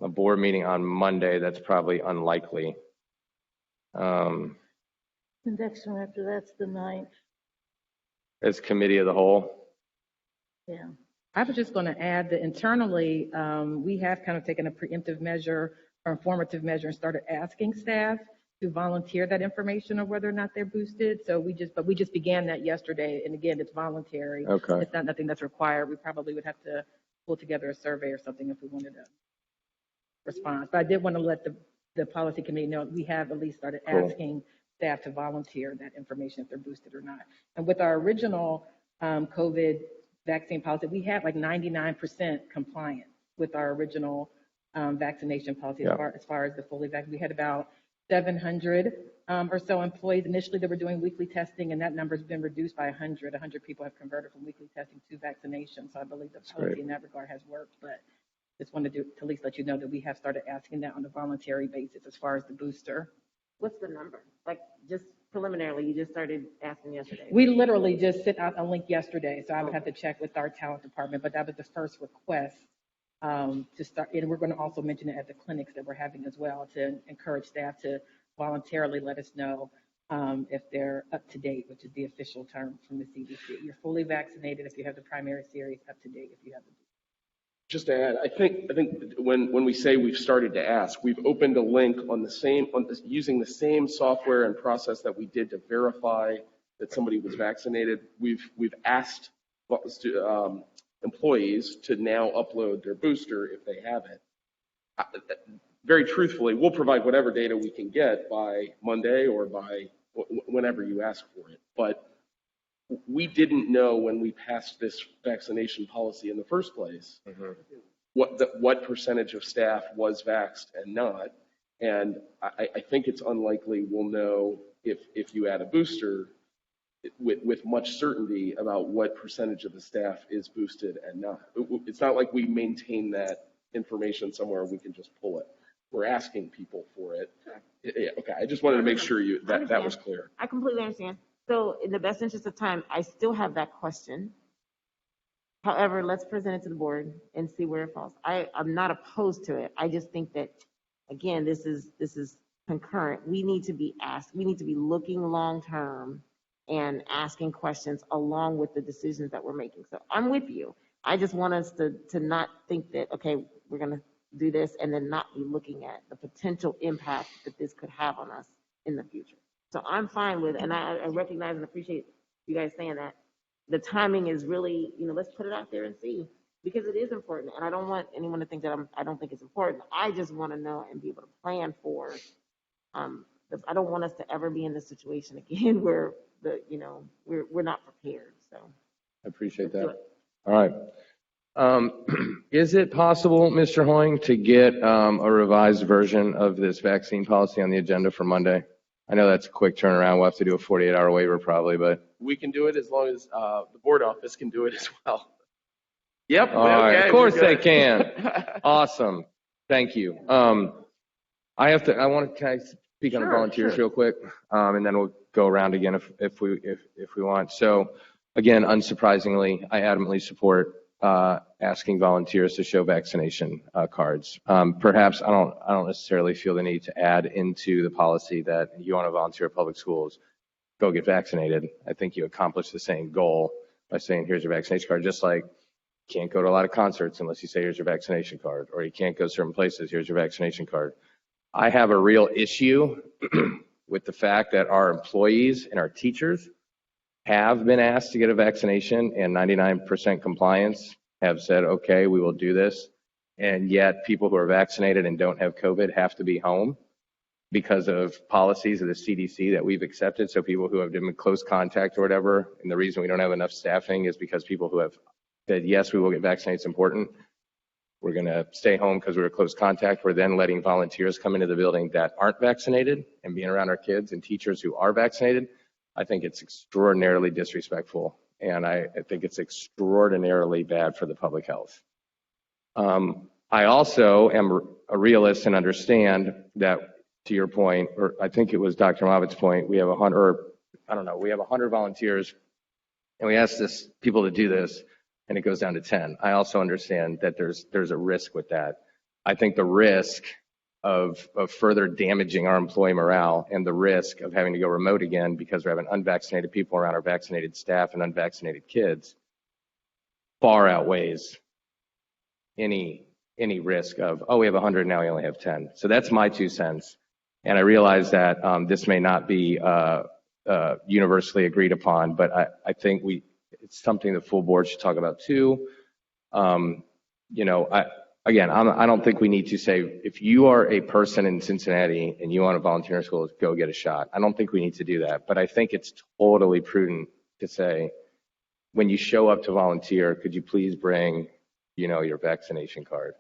a board meeting on Monday. That's probably unlikely. The next one after that's the 9th. As committee of the whole. Yeah. I was just going to add that internally, we have kind of taken a preemptive measure or informative measure and started asking staff to volunteer that information of whether or not they're boosted. So we just began that yesterday. And again, it's voluntary. Okay. It's not nothing that's required. We probably would have to pull together a survey or something if we wanted to respond. But I did want to let the policy committee know we have at least started asking staff to volunteer that information if they're boosted or not. And with our original COVID vaccine policy, we had like 99% compliance with our original vaccination policy. As far as the fully vaccinated. We had about 700 or so employees initially that were doing weekly testing, and that number's been reduced by 100. 100 people have converted from weekly testing to vaccination. So I believe the policy in that regard has worked. But just wanted to at least let you know that we have started asking that on a voluntary basis as far as the booster. What's the number? Like, just preliminarily, you just started asking yesterday. We literally just sent out a link yesterday, so I would have to check with our talent department, but that was the first request to start. And we're going to also mention it at the clinics that we're having as well to encourage staff to voluntarily let us know if they're up to date, which is the official term from the CDC. You're fully vaccinated if you have the primary series, up to date if you have the booster. Just to add, I think when we say we've started to ask, we've opened a link using the same software and process that we did to verify that somebody was vaccinated. We've asked employees to now upload their booster if they have it. Very truthfully, we'll provide whatever data we can get by Monday or by whenever you ask for it. But we didn't know when we passed this vaccination policy in the first place what percentage of staff was vaxxed and not. And I think it's unlikely we'll know if you add a booster with much certainty about what percentage of the staff is boosted and not. It's not like we maintain that information somewhere and we can just pull it. We're asking people for it. Yeah, okay, I just wanted to make sure that was clear. I completely understand. So in the best interest of time, I still have that question. However, let's present it to the board and see where it falls. I'm not opposed to it. I just think that, again, this is concurrent. We need to be looking long-term and asking questions along with the decisions that we're making. So I'm with you. I just want us to not think that, okay, we're going to do this and then not be looking at the potential impact that this could have on us in the future. So I'm fine with, and I recognize and appreciate you guys saying that. The timing is really, let's put it out there and see, because it is important. And I don't want anyone to think that I don't think it's important. I just want to know and be able to plan for Because I don't want us to ever be in this situation again where we're not prepared. So I appreciate let's do that. it. All right. Is it possible, Mr. Hoying, to get a revised version of this vaccine policy on the agenda for Monday? I know that's a quick turnaround. We'll have to do a 48-hour waiver probably, but. We can do it as long as the board office can do it as well. Yep. All right. Okay, Of course we're they good. can. Awesome. Thank you. Can I speak on the Sure, volunteers sure. real quick? And then we'll go around again if we want. So again, unsurprisingly, I adamantly support asking volunteers to show vaccination cards. Perhaps I don't necessarily feel the need to add into the policy that you want to volunteer at public schools, go get vaccinated. I think you accomplish the same goal by saying, here's your vaccination card, just like you can't go to a lot of concerts unless you say, here's your vaccination card, or you can't go certain places, here's your vaccination card. I have a real issue with the fact that our employees and our teachers have been asked to get a vaccination, and 99% compliance have said, okay, we will do this. And yet people who are vaccinated and don't have COVID have to be home because of policies of the CDC that we've accepted. So people who have been in close contact or whatever, and the reason we don't have enough staffing is because people who have said, yes, we will get vaccinated, it's important. We're going to stay home because we were close contact. We're then letting volunteers come into the building that aren't vaccinated and being around our kids and teachers who are vaccinated. I think it's extraordinarily disrespectful, and I think it's extraordinarily bad for the public health. I also am a realist and understand that, to your point, or I think it was Dr. Moffitt's point, we have 100 volunteers, and we ask people to do this, and it goes down to 10. I also understand that there's a risk with that. I think the risk of further damaging our employee morale and the risk of having to go remote again because we're having unvaccinated people around our vaccinated staff and unvaccinated kids far outweighs any risk of, oh, we have 100, now we only have 10. So that's my 2 cents. And I realize that this may not be universally agreed upon, but I think it's something the full board should talk about too. I don't think we need to say, if you are a person in Cincinnati and you want to volunteer in schools, go get a shot. I don't think we need to do that, but I think it's totally prudent to say, when you show up to volunteer, could you please bring, your vaccination card,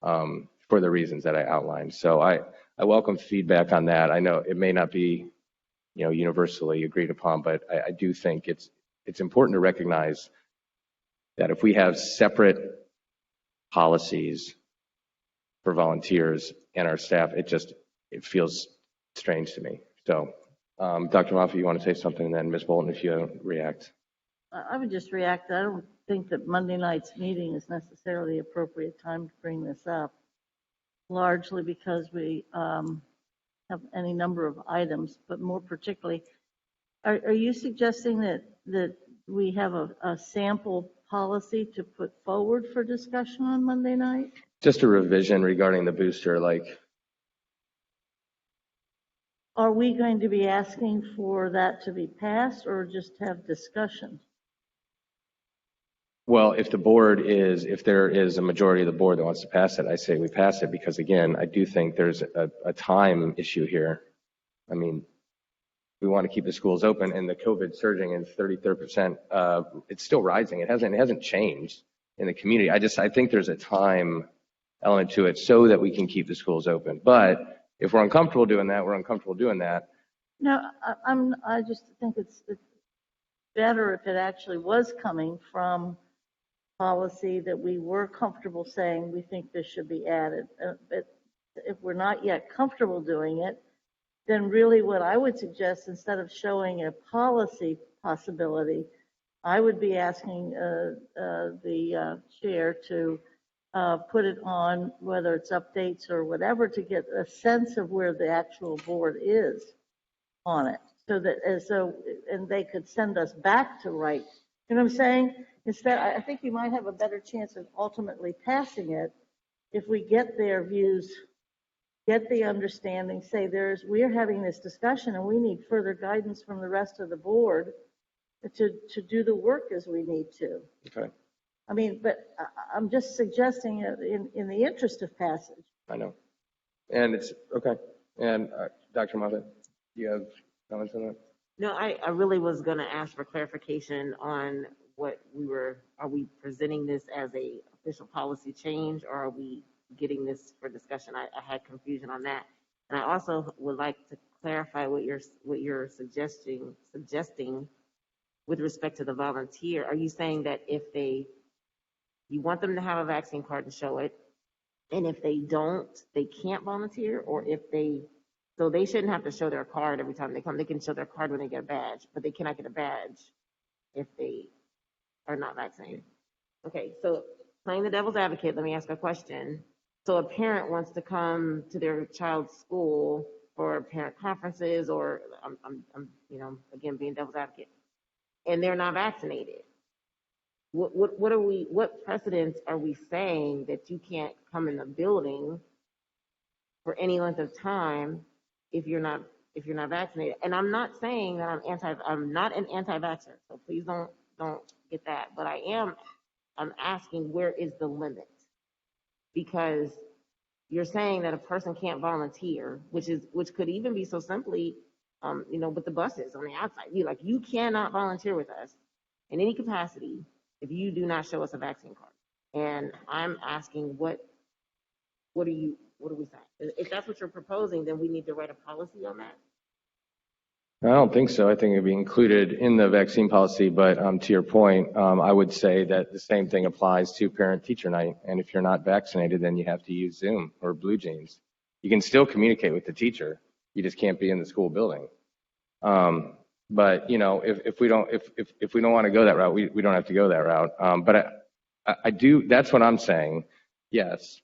for the reasons that I outlined. So I welcome feedback on that. I know it may not be, universally agreed upon, but I do think it's important to recognize that if we have separate policies for volunteers and our staff, it feels strange to me. So, Dr. Moffitt, you want to say something, and then Ms. Bolton, if you react. I would just react. I don't think that Monday night's meeting is necessarily the appropriate time to bring this up, largely because we have any number of items, but more particularly, are you suggesting that we have a sample policy to put forward for discussion on Monday night? Just a revision regarding the booster, Are we going to be asking for that to be passed or just have discussion? well, if there is a majority of the board that wants to pass it, I say we pass it, because again, I do think there's a time issue here. I mean, we want to keep the schools open, and the COVID surging in 33%, it's still rising. It hasn't changed in the community. I think there's a time element to it so that we can keep the schools open. But if we're uncomfortable doing that, we're uncomfortable doing that. No, I just think it's better if it actually was coming from policy that we were comfortable saying we think this should be added. But if we're not yet comfortable doing it, then really what I would suggest, instead of showing a policy possibility, I would be asking the chair to put it on, whether it's updates or whatever, to get a sense of where the actual board is on it, so that and they could send us back to write. You know what I'm saying? Instead, I think we might have a better chance of ultimately passing it if we get their views, get the understanding, say we're having this discussion and we need further guidance from the rest of the board to do the work as we need to. Okay. I mean, but I'm just suggesting in the interest of passage. I know. And it's okay. And Dr. Moffitt, do you have comments on that? No, I really was going to ask for clarification on are we presenting this as a official policy change, or are we getting this for discussion? I had confusion on that. And I also would like to clarify what you're suggesting with respect to the volunteer. Are you saying that if you want them to have a vaccine card to show it, and if they don't, they can't volunteer? Or so they shouldn't have to show their card every time they come. They can show their card when they get a badge, but they cannot get a badge if they are not vaccinated. Okay, so playing the devil's advocate, let me ask a question. So a parent wants to come to their child's school for parent conferences, or I'm again being devil's advocate, and they're not vaccinated. What precedents are we saying that you can't come in the building for any length of time if you're not vaccinated? And I'm not saying that I'm not an anti-vaxxer, so please don't get that. But I'm asking, where is the limit? Because you're saying that a person can't volunteer, which could even be so simply, with the buses on the outside. You cannot volunteer with us in any capacity if you do not show us a vaccine card. And I'm asking, what are we saying? If that's what you're proposing, then we need to write a policy on that. I don't think so. I think it'd be included in the vaccine policy, but to your point, I would say that the same thing applies to parent-teacher night. And if you're not vaccinated, then you have to use Zoom or Blue Jeans. You can still communicate with the teacher. You just can't be in the school building. But if we don't want to go that route, we don't have to go that route. But I do. That's what I'm saying. Yes,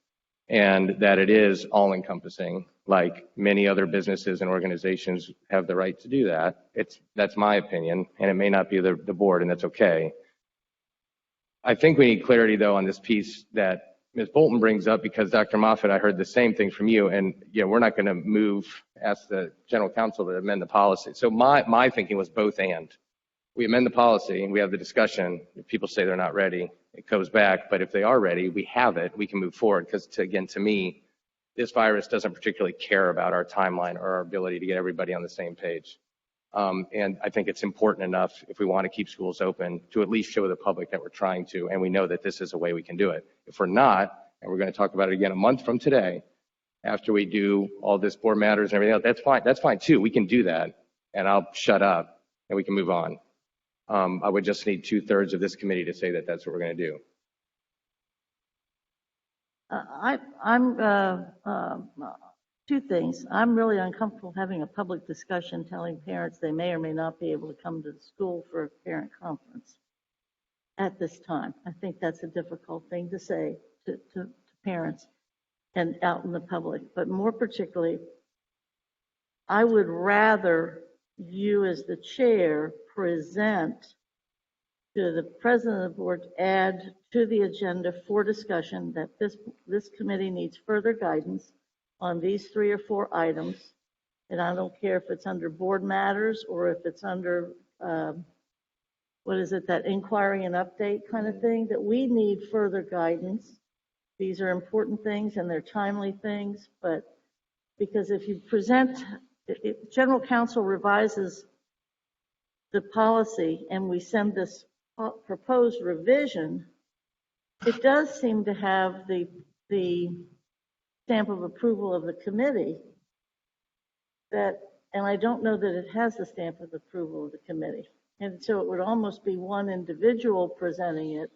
and that it is all-encompassing. Like many other businesses and organizations have the right to do that. That's my opinion, and it may not be the board, and that's okay. I think we need clarity, though, on this piece that Ms. Bolton brings up, because Dr. Moffitt, I heard the same thing from you, and we're not going to ask the general counsel to amend the policy. So my thinking was both and. We amend the policy, and we have the discussion. If people say they're not ready, it goes back. But if they are ready, we have it. We can move forward, because to me, this virus doesn't particularly care about our timeline or our ability to get everybody on the same page. And I think it's important enough, if we want to keep schools open, to at least show the public that we're trying to, and we know that this is a way we can do it. If we're not, and we're going to talk about it again a month from today, after we do all this board matters and everything else, that's fine. That's fine too. We can do that, and I'll shut up, and we can move on. I would just need 2/3 of this committee to say that that's what we're going to do. Two things. I'm really uncomfortable having a public discussion telling parents they may or may not be able to come to the school for a parent conference at this time. I think that's a difficult thing to say to parents and out in the public. But more particularly, I would rather you as the chair present to the president of the board, add to the agenda for discussion that this committee needs further guidance on these 3 or 4 items. And I don't care if it's under board matters or if it's under, that inquiry and update kind of thing, that we need further guidance. These are important things and they're timely things, but because if you if general counsel revises the policy and we send this proposed revision, it does seem to have the stamp of approval of the committee, and I don't know that it has the stamp of approval of the committee. And so it would almost be one individual presenting it,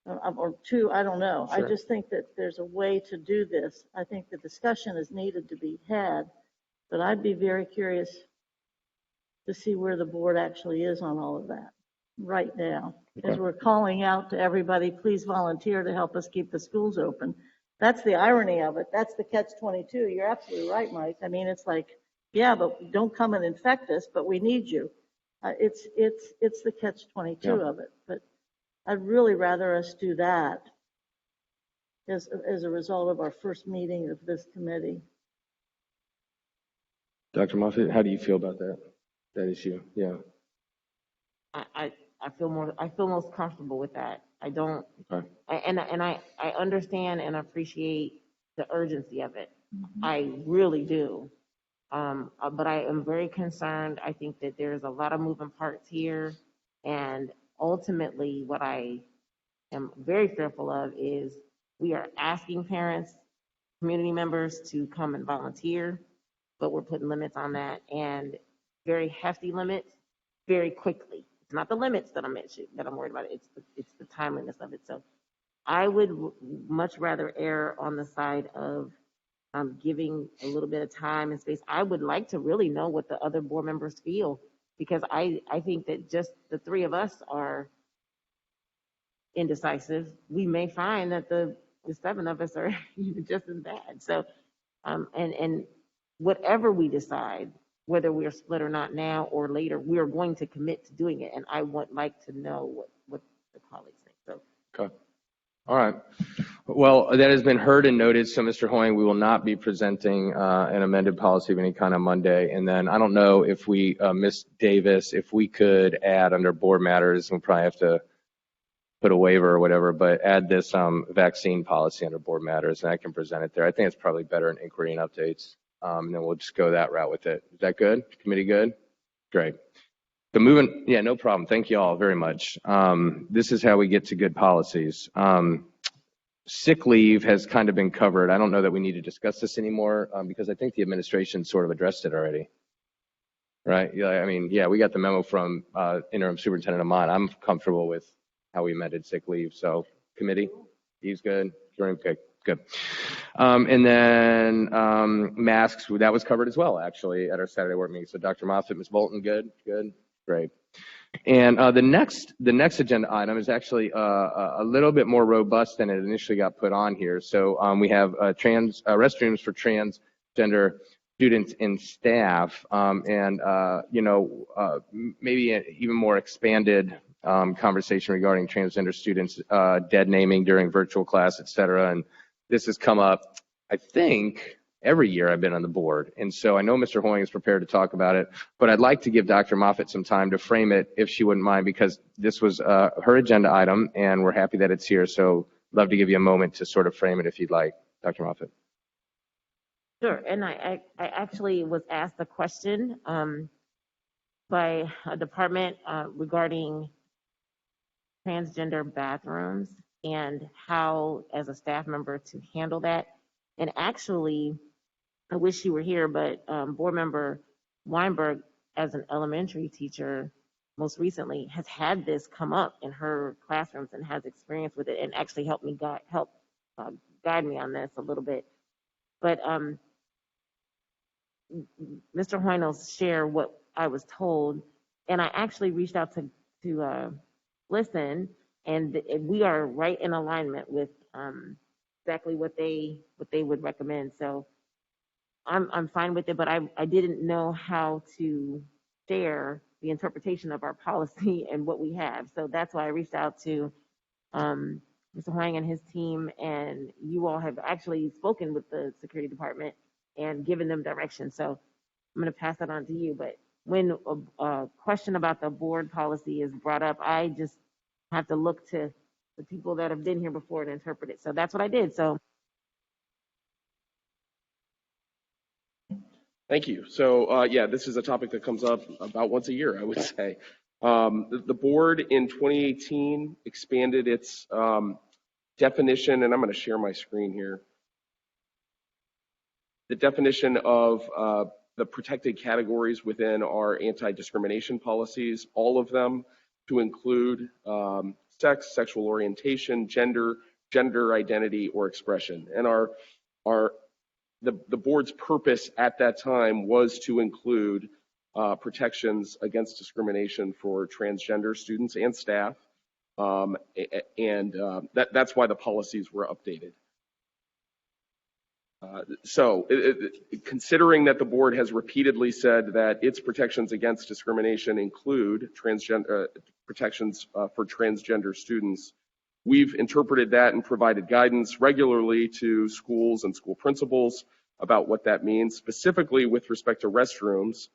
or 2, I don't know. Sure. I just think that there's a way to do this. I think the discussion is needed to be had, but I'd be very curious to see where the board actually is on all of that right now. As we're calling out to everybody, please volunteer to help us keep the schools open. That's the irony of it. That's the catch-22. You're absolutely right, Mike. I mean, it's like, yeah, but don't come and infect us, but we need you. It's the catch-22 of it. But I'd really rather us do that as a result of our first meeting of this committee. Dr. Moffitt, how do you feel about that issue? Yeah. I feel most comfortable with that. I don't, okay. And I understand and appreciate the urgency of it. I really do. But I am very concerned. I think that there's a lot of moving parts here. And ultimately, what I am very fearful of is we are asking parents, community members to come and volunteer, but we're putting limits on that, and very hefty limits very quickly. It's not the limits that I'm worried about. It's the timeliness of it. So I would much rather err on the side of giving a little bit of time and space. I would like to really know what the other board members feel, because I think that just the three of us are indecisive. We may find that the seven of us are just as bad. So, and whatever we decide, whether we are split or not now or later, we are going to commit to doing it. And I would like to know what the colleagues think. So. Okay. All right. Well, that has been heard and noted. So, Mr. Hoying, we will not be presenting an amended policy of any kind on Monday. And then I don't know if we, Ms. Davis, if we could add under board matters, we'll probably have to put a waiver or whatever, but add this vaccine policy under board matters, and I can present it there. I think it's probably better in inquiry and updates. And then we'll just go that route with it. Is that good? Committee good? Great. The movement, yeah, no problem. Thank you all very much. This is how we get to good policies. Sick leave has kind of been covered. I don't know that we need to discuss this anymore because I think the administration sort of addressed it already. Right? Yeah, I mean, yeah, we got the memo from interim superintendent Ahmad. I'm comfortable with how we amended sick leave. So committee, he's good. Okay, good. And then masks, that was covered as well, actually, at our Saturday work meeting. So Dr. Moffitt, Ms. Bolton, good, great. And the next agenda item is actually a little bit more robust than it initially got put on here. So we have restrooms for transgender students and staff, and maybe an even more expanded conversation regarding transgender students, dead naming during virtual class, et cetera. And this has come up, I think, every year I've been on the board. And so I know Mr. Hoying is prepared to talk about it, but I'd like to give Dr. Moffitt some time to frame it, if she wouldn't mind, because this was her agenda item, and we're happy that it's here. So love to give you a moment to sort of frame it if you'd like, Dr. Moffitt. Sure, and I actually was asked a question by a department regarding transgender bathrooms and how, as a staff member, to handle that. And actually, I wish you were here, but board member Weinberg, as an elementary teacher, most recently has had this come up in her classrooms and has experience with it, and actually helped me guide me on this a little bit. But Mr. Hoying will share what I was told, and I actually reached out to listen, and we are right in alignment with exactly what they would recommend. So I'm fine with it, but I didn't know how to share the interpretation of our policy and what we have. So that's why I reached out to Mr. Hoying and his team, and you all have actually spoken with the security department and given them direction. So I'm going to pass that on to you. But when a question about the board policy is brought up, I just have to look to the people that have been here before to interpret it. So that's what I did. So. Thank you. So yeah, this is a topic that comes up about once a year, I would say. The board in 2018 expanded its definition, and I'm going to share my screen here. The definition of the protected categories within our anti-discrimination policies, all of them, to include sex, sexual orientation, gender identity, or expression. And the board's purpose at that time was to include protections against discrimination for transgender students and staff, and that's why the policies were updated. So considering that the board has repeatedly said that its protections against discrimination include protections for transgender students, we've interpreted that and provided guidance regularly to schools and school principals about what that means, specifically with respect to restrooms.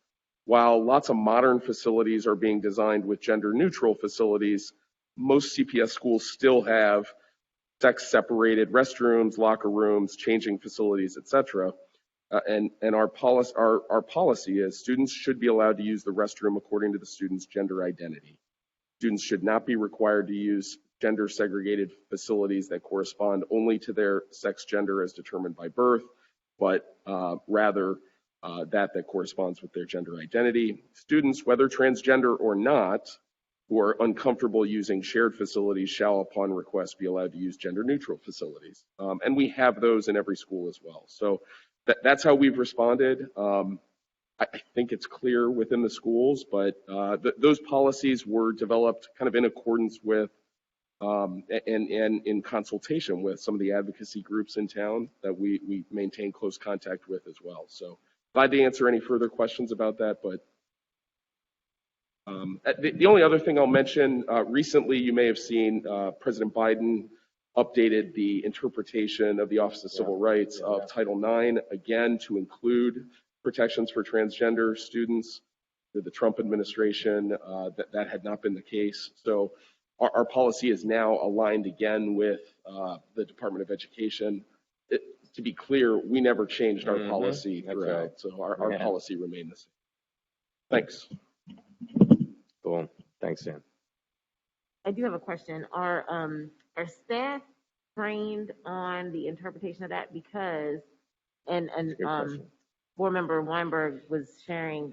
While lots of modern facilities are being designed with gender-neutral facilities, most CPS schools still have sex-separated restrooms, locker rooms, changing facilities, etc. And our policy is students should be allowed to use the restroom according to the student's gender identity. Students should not be required to use gender segregated facilities that correspond only to their sex gender as determined by birth, but rather that corresponds with their gender identity. Students, whether transgender or not, who are uncomfortable using shared facilities shall, upon request, be allowed to use gender neutral facilities. And we have those in every school as well. So that's how we've responded. I think it's clear within the schools, but those policies were developed kind of in accordance with and in consultation with some of the advocacy groups in town that we maintain close contact with as well. So glad to answer any further questions about that. But the only other thing I'll mention, recently you may have seen President Biden updated the interpretation of the Office of Civil Rights of Title IX, again, to include protections for transgender students. The Trump administration, that had not been the case. So our policy is now aligned again with the Department of Education. To be clear, we never changed our policy throughout, right. So our policy remained the same. Thanks. Cool. Thanks, Dan. I do have a question. Are staff trained on the interpretation of that? Because, and Board Member Weinberg was sharing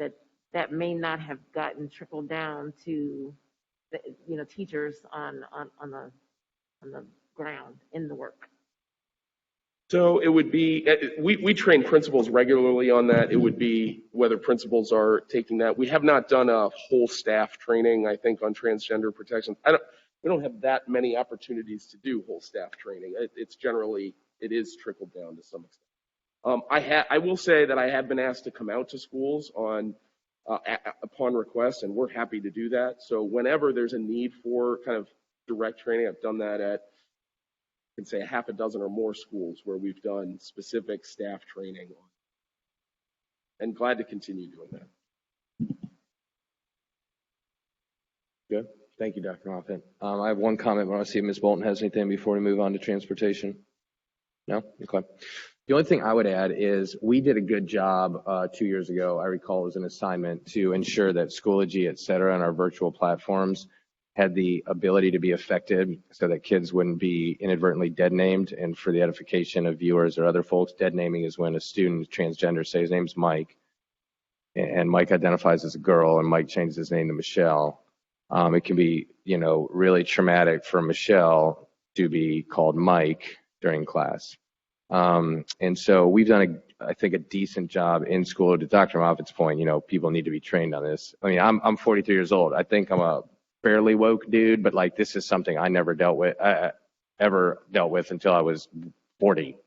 that may not have gotten trickled down to the, teachers on the ground in the work. So it would be, we train principals regularly on that. It would be whether principals are taking that. We have not done a whole staff training, I think, on transgender protection. We don't have that many opportunities to do whole staff training. It's generally, it is trickled down to some extent. I will say that I have been asked to come out to schools upon request, and we're happy to do that. So whenever there's a need for kind of direct training, I've done that at, I can say, a half a dozen or more schools where we've done specific staff training on. And glad to continue doing that. Good. Thank you, Dr. Moffitt. I have one comment, but I want to see if Ms. Bolton has anything before we move on to transportation. No? Okay. The only thing I would add is we did a good job 2 years ago, I recall, as an assignment to ensure that Schoology, et cetera, and our virtual platforms had the ability to be affected so that kids wouldn't be inadvertently dead named. And for the edification of viewers or other folks, dead naming is when a student transgender, say his name's Mike, and Mike identifies as a girl and Mike changes his name to Michelle. It can be, really traumatic for Michelle to be called Mike during class. And so we've done, I think, a decent job in school. To Dr. Moffitt's point, people need to be trained on this. I mean, I'm 43 years old. I think I'm a fairly woke dude, but this is something I never ever dealt with until I was 40.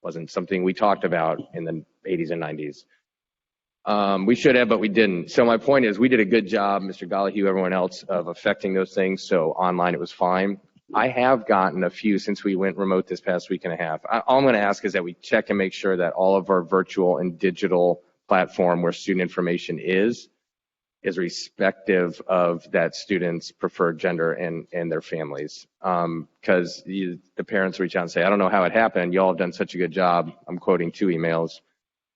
Wasn't something we talked about in the 80s and 90s. We should have, but we didn't. So my point is, we did a good job, Mr. Gollahue, everyone else, of affecting those things. So online it was fine. I have gotten a few since we went remote this past week and a half. All I'm going to ask is that we check and make sure that all of our virtual and digital platform where student information is respective of that student's preferred gender and their families. Because the parents reach out and say, I don't know how it happened. Y'all have done such a good job. I'm quoting 2 emails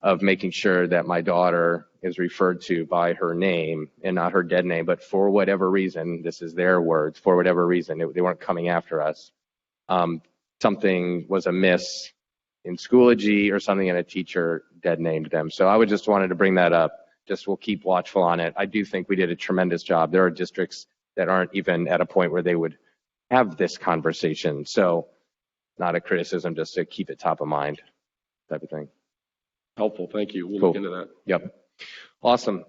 of making sure that my daughter is referred to by her name and not her dead name, but for whatever reason, this is their words, for whatever reason, they weren't coming after us. Something was amiss in Schoology or something, and a teacher dead named them. So I just wanted to bring that up. We'll keep watchful on it. I do think we did a tremendous job. There are districts that aren't even at a point where they would have this conversation. So not a criticism, just to keep it top of mind type of thing. Helpful. Thank you. We'll Cool. look into that. Yep. Awesome.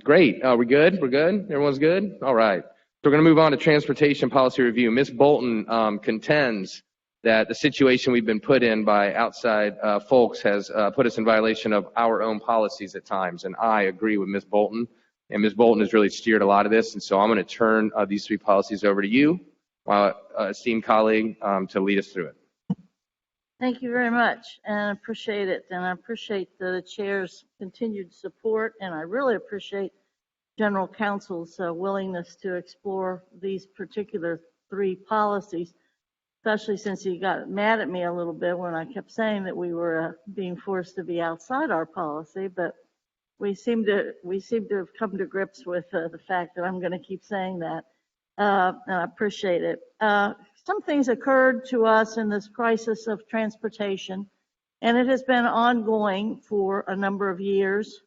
Great. We good? We're good? Everyone's good? All right. So we're going to move on to transportation policy review. Ms. Bolton contends that the situation we've been put in by outside folks has put us in violation of our own policies at times. And I agree with Ms. Bolton. And Ms. Bolton has really steered a lot of this. And so I'm going to turn these 3 policies over to you, esteemed colleague, to lead us through it. Thank you very much, and I appreciate it. And I appreciate the chair's continued support, and I really appreciate General Counsel's willingness to explore these particular 3 policies. especially since he got mad at me a little bit when I kept saying that we were being forced to be outside our policy, but we seem to have come to grips with the fact that I'm going to keep saying that, and I appreciate it. Some things occurred to us in this crisis of transportation, and it has been ongoing for a number of years,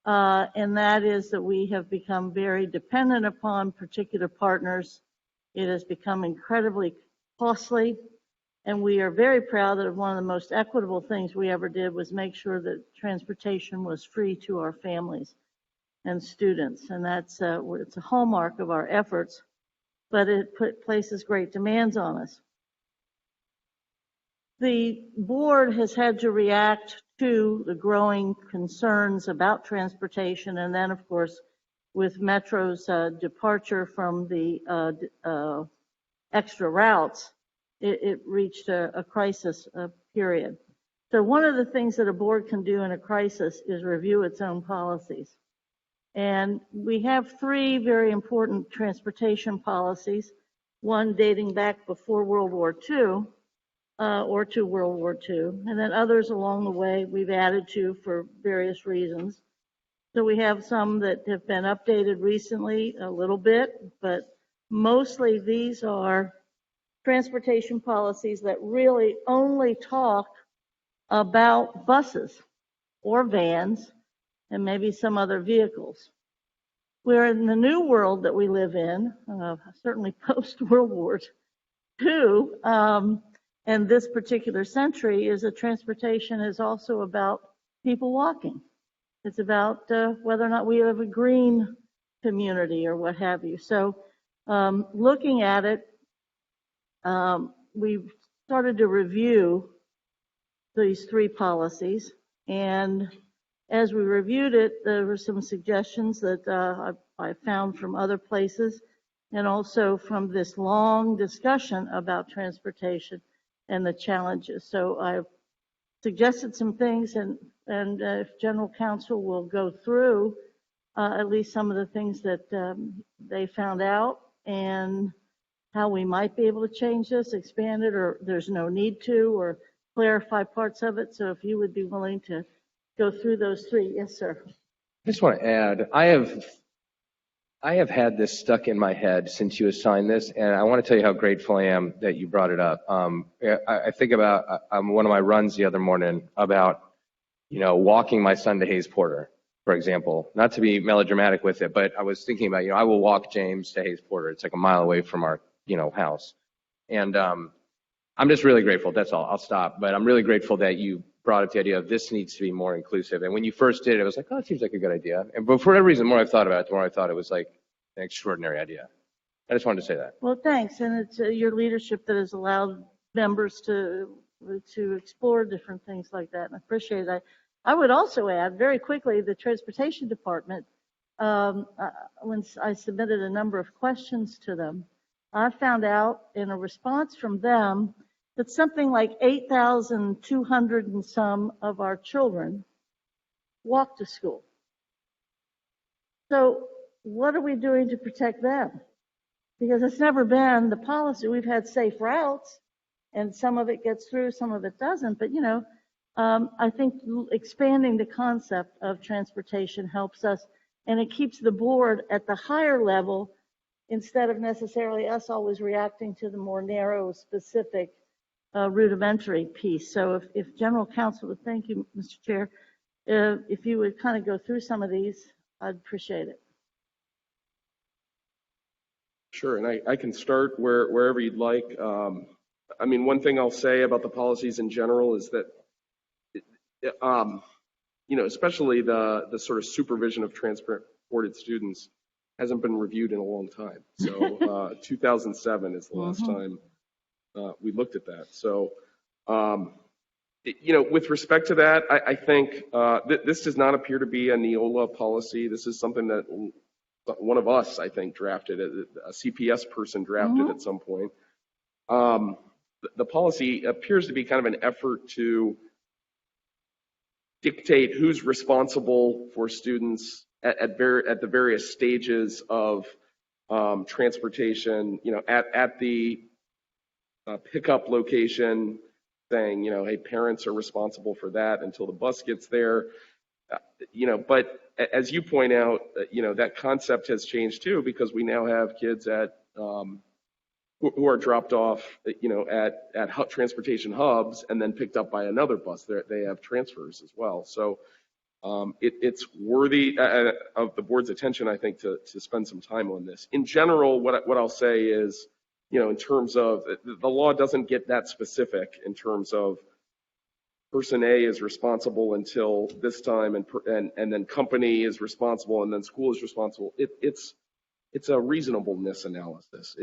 and that is that we have become very dependent upon particular partners. It has become incredibly costly, and we are very proud that one of the most equitable things we ever did was make sure that transportation was free to our families and students, and that's it's a hallmark of our efforts, but it places great demands on us. The board has had to react to the growing concerns about transportation, and then, of course, with Metro's departure from the extra routes, it reached a crisis period. So one of the things that a board can do in a crisis is review its own policies. And we have three very important transportation policies, one dating back before World War II, or to World War II, and then others along the way we've added to for various reasons. So we have some that have been updated recently a little bit, but mostly these are transportation policies that really only talk about buses or vans and maybe some other vehicles. We're in the new world that we live in, certainly post-World War II, and this particular century is that transportation is also about people walking. It's about whether or not we have a green community or what have you. So looking at it, we've started to review these three policies, and as we reviewed it, there were some suggestions that I found from other places, and also from this long discussion about transportation and the challenges. So I've suggested some things, and if General Counsel will go through at least some of the things that they found out and how we might be able to change this, expand it, or there's no need to, or clarify parts of it. So if you would be willing to go through those three. Yes, sir. I just want to add, I have had this stuck in my head since you assigned this, and I want to tell you how grateful I am that you brought it up. I think about one of my runs the other morning about, walking my son to Hayes Porter, for example. Not to be melodramatic with it, but I was thinking about, I will walk James to Hayes Porter. It's like a mile away from our, house. And I'm just really grateful. That's all. I'll stop. But I'm really grateful that you brought up the idea of this needs to be more inclusive. And when you first did it, it was like, oh, it seems like a good idea. But for every reason, the more I've thought about it, the more I thought it was like an extraordinary idea. I just wanted to say that. Well, thanks. And it's your leadership that has allowed members to explore different things like that. And I appreciate that. I would also add very quickly, the Transportation Department, when I submitted a number of questions to them, I found out in a response from them that something like 8,200 and some of our children walk to school. So what are we doing to protect them? Because it's never been the policy. We've had safe routes, and some of it gets through, some of it doesn't. But, I think expanding the concept of transportation helps us, and it keeps the board at the higher level instead of necessarily us always reacting to the more narrow, specific, rudimentary piece. So if General Counsel would, thank you, Mr. Chair, if you would kind of go through some of these, I'd appreciate it. Sure, and I can start wherever you'd like. One thing I'll say about the policies in general is that, especially the sort of supervision of transported students hasn't been reviewed in a long time. So 2007 is the last time we looked at that. So, with respect to that, I think this does not appear to be a Neola policy. This is something that one of us, I think, drafted, a CPS person drafted at some point. The policy appears to be kind of an effort to dictate who's responsible for students at the various stages of transportation, at the pickup location, saying, hey, parents are responsible for that until the bus gets there. But as you point out, that concept has changed too, because we now have kids who are dropped off, at transportation hubs and then picked up by another bus. They have transfers as well. So it's worthy of the board's attention, I think, to spend some time on this. In general, what I'll say is, in terms of the law doesn't get that specific in terms of person A is responsible until this time, and then company is responsible, and then school is responsible. It's a reasonableness analysis.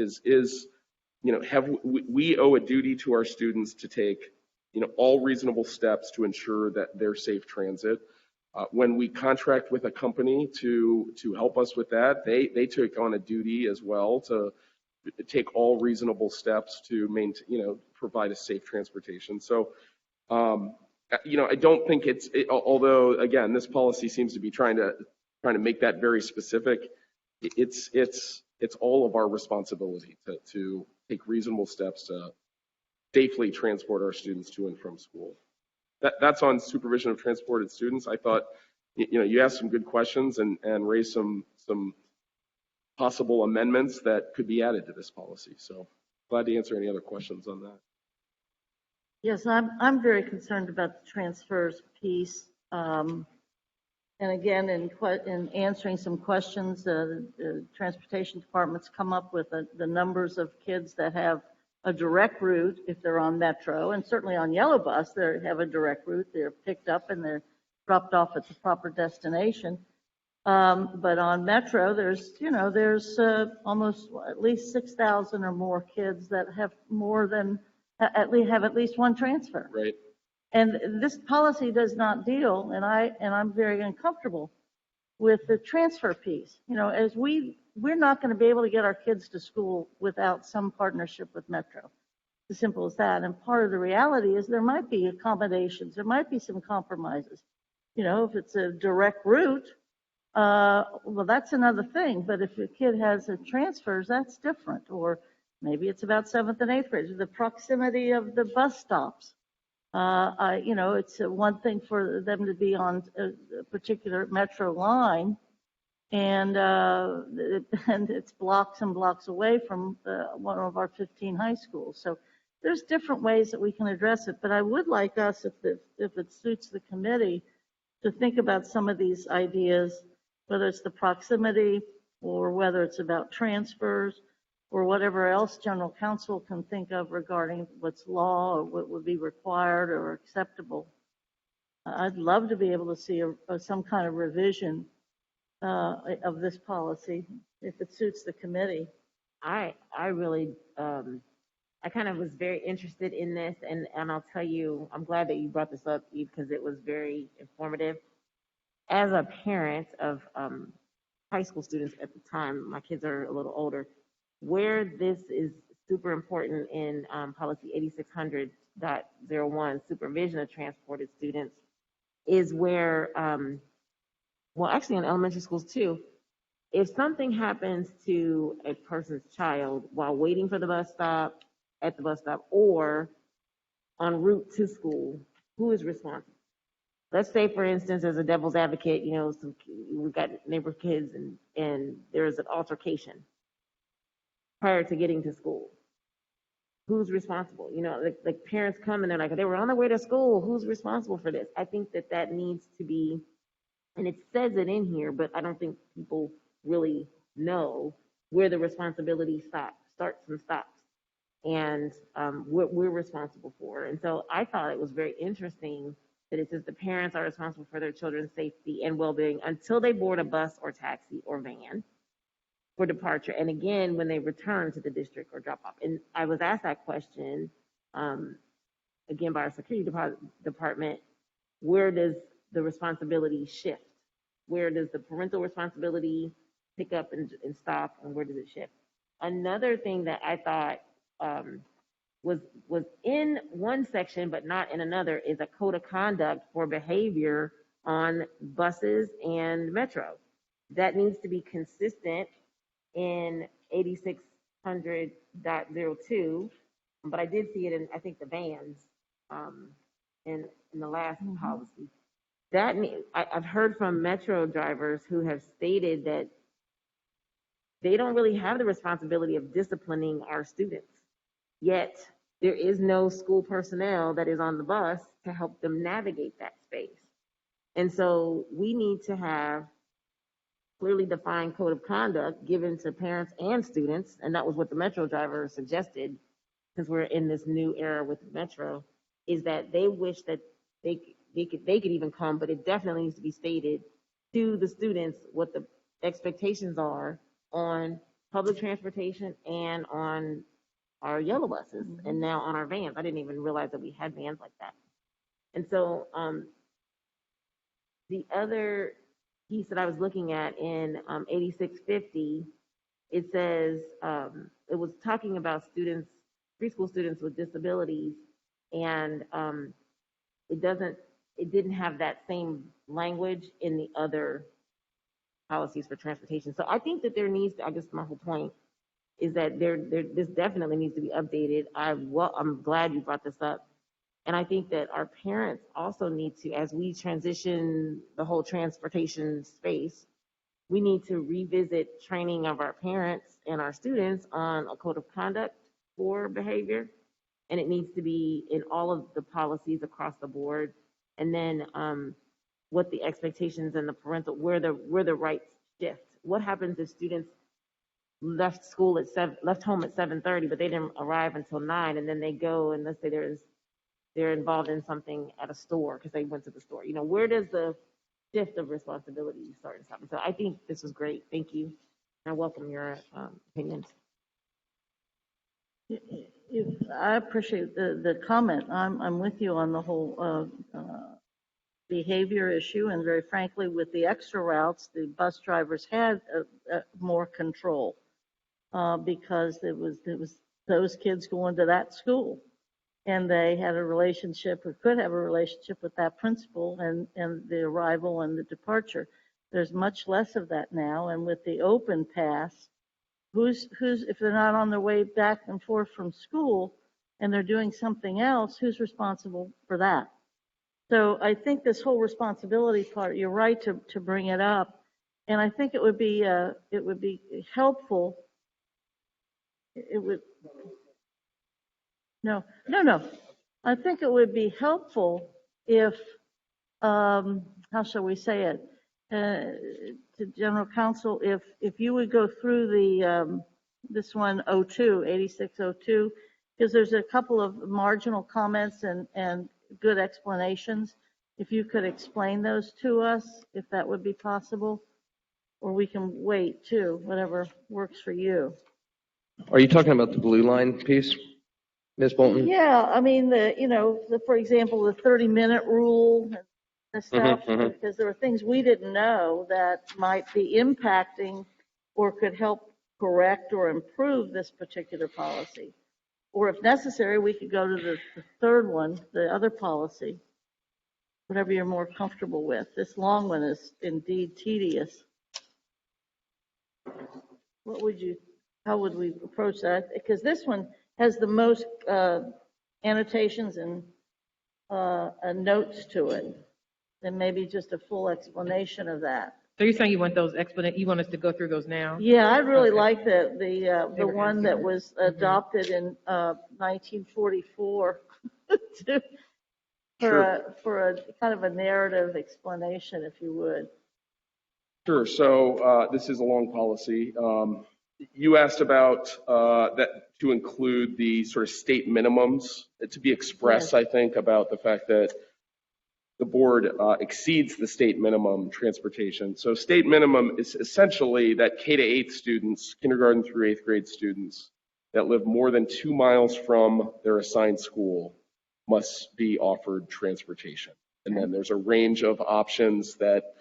We owe a duty to our students to take, all reasonable steps to ensure that they're safe transit. When we contract with a company to help us with that, they take on a duty as well to take all reasonable steps to maintain, provide a safe transportation. So, I don't think although again, this policy seems to be trying to make that very specific. It's all of our responsibility to take reasonable steps to safely transport our students to and from school. That's on supervision of transported students. I thought, you asked some good questions and raised some possible amendments that could be added to this policy. So glad to answer any other questions on that. Yes, I'm very concerned about the transfers piece. And again, in answering some questions, the transportation department's come up with the numbers of kids that have a direct route if they're on Metro, and certainly on Yellow Bus, they have a direct route. They're picked up and they're dropped off at the proper destination. But on Metro, there's almost at least 6,000 or more kids that have at least one transfer. Right. And this policy does not deal, and I'm very uncomfortable with the transfer piece. As we're not going to be able to get our kids to school without some partnership with Metro. As simple as that. And part of the reality is there might be accommodations, there might be some compromises. If it's a direct route, well, that's another thing. But if a kid has a transfers, that's different. Or maybe it's about 7th and 8th grade, the proximity of the bus stops. It's one thing for them to be on a particular Metro line, and it's blocks and blocks away from one of our 15 high schools. So there's different ways that we can address it. But I would like us, if it suits the committee, to think about some of these ideas, whether it's the proximity or whether it's about transfers, or whatever else general counsel can think of regarding what's law or what would be required or acceptable. I'd love to be able to see some kind of revision of this policy if it suits the committee. I really, I kind of was very interested in this, and I'll tell you, I'm glad that you brought this up, Eve, because it was very informative. As a parent of high school students at the time, my kids are a little older, where this is super important in policy 8600.01, supervision of transported students, is where, well, actually in elementary schools too, if something happens to a person's child while waiting for the bus stop, at the bus stop, or en route to school, who is responsible? Let's say, for instance, as a devil's advocate, we've got neighbor kids and there's an altercation prior to getting to school. Who's responsible? Like parents come and they're like, they were on their way to school. Who's responsible for this? I think that needs to be, and it says it in here, but I don't think people really know where the responsibility starts and stops, and what we're responsible for. And so I thought it was very interesting that it says the parents are responsible for their children's safety and well-being until they board a bus or taxi or van for departure, and again when they return to the district or drop off. And I was asked that question again by our security department, where does the responsibility shift? Where does the parental responsibility pick up and stop, and where does it shift? Another thing that I thought was in one section but not in another is a code of conduct for behavior on buses and Metro. That needs to be consistent in 8600.02 but I did see it in, I think, the vans, in the last policy. I've heard from Metro drivers who have stated that they don't really have the responsibility of disciplining our students. Yet there is no school personnel that is on the bus to help them navigate that space. And so we need to have clearly defined code of conduct given to parents and students. And that was what the Metro driver suggested, since we're in this new era with Metro, is that they wish that they could even come, but it definitely needs to be stated to the students what the expectations are on public transportation and on our yellow buses, and now on our vans. I didn't even realize that we had vans like that. And so the other piece that I was looking at in 8650, it says, it was talking about students, preschool students with disabilities, and it didn't have that same language in the other policies for transportation. So I think that there needs to, I guess my whole point is that this definitely needs to be updated. I'm glad you brought this up. And I think that our parents also need to, as we transition the whole transportation space, we need to revisit training of our parents and our students on a code of conduct for behavior. And it needs to be in all of the policies across the board. And then what the expectations and the parental, where the rights shift. What happens if students left home at 7:30, but they didn't arrive until 9, and then they go and let's say they're involved in something at a store because they went to the store. You know, where does the shift of responsibility start and stop? So I think this was great. Thank you. I welcome your opinions. I appreciate the comment. I'm with you on the whole behavior issue, and very frankly, with the extra routes, the bus drivers had more control because it was those kids going to that school, and they had a relationship or could have a relationship with that principal and the arrival and the departure. There's much less of that now, and with the open pass, who's if they're not on their way back and forth from school and they're doing something else, who's responsible for that? So I think this whole responsibility part, you're right to bring it up, and I think it would be helpful. It would no. I think it would be helpful if how shall we say it to General Counsel, if you would go through the this one 8602, because there's a couple of marginal comments and good explanations. If you could explain those to us, if that would be possible, or we can wait too, whatever works for you. Are you talking about the blue line piece, Ms. Bolton? Yeah, I mean, for example, the 30-minute rule and stuff, because there are things we didn't know that might be impacting or could help correct or improve this particular policy. Or if necessary, we could go to the third one, the other policy, whatever you're more comfortable with. This long one is indeed tedious. How would we approach that? Because this one has the most annotations and notes to it, and maybe just a full explanation of that. So you're saying you want those you want us to go through those now? Yeah, I really like the one that was adopted in 1944 for a kind of a narrative explanation, if you would. Sure. So this is a long policy. You asked about that to include the sort of state minimums to be expressed, yes. I think, about the fact that the board exceeds the state minimum transportation. So state minimum is essentially that K to 8 students, kindergarten through 8th grade students that live more than 2 miles from their assigned school must be offered transportation. And then there's a range of options that